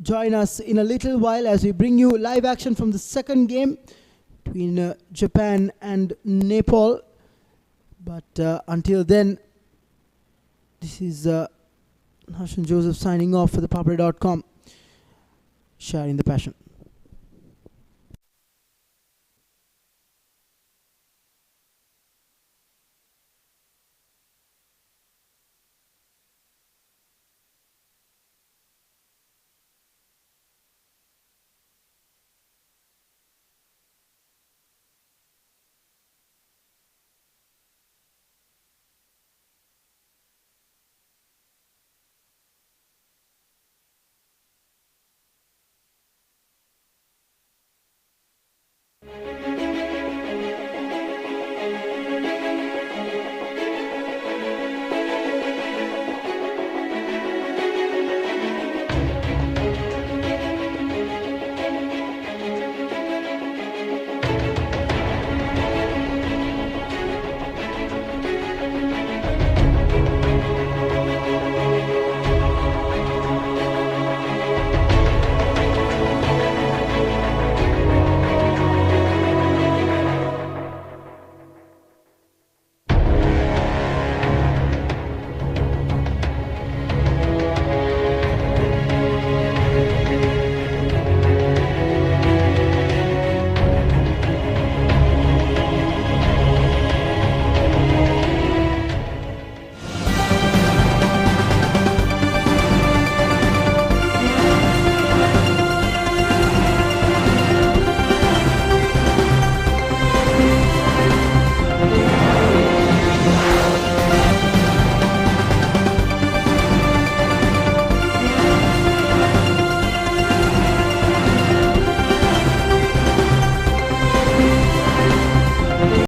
join us in a little while as we bring you live action from the second game between Japan and Nepal. But until then, this is Harshan Joseph signing off for ThePapare.com, sharing the passion.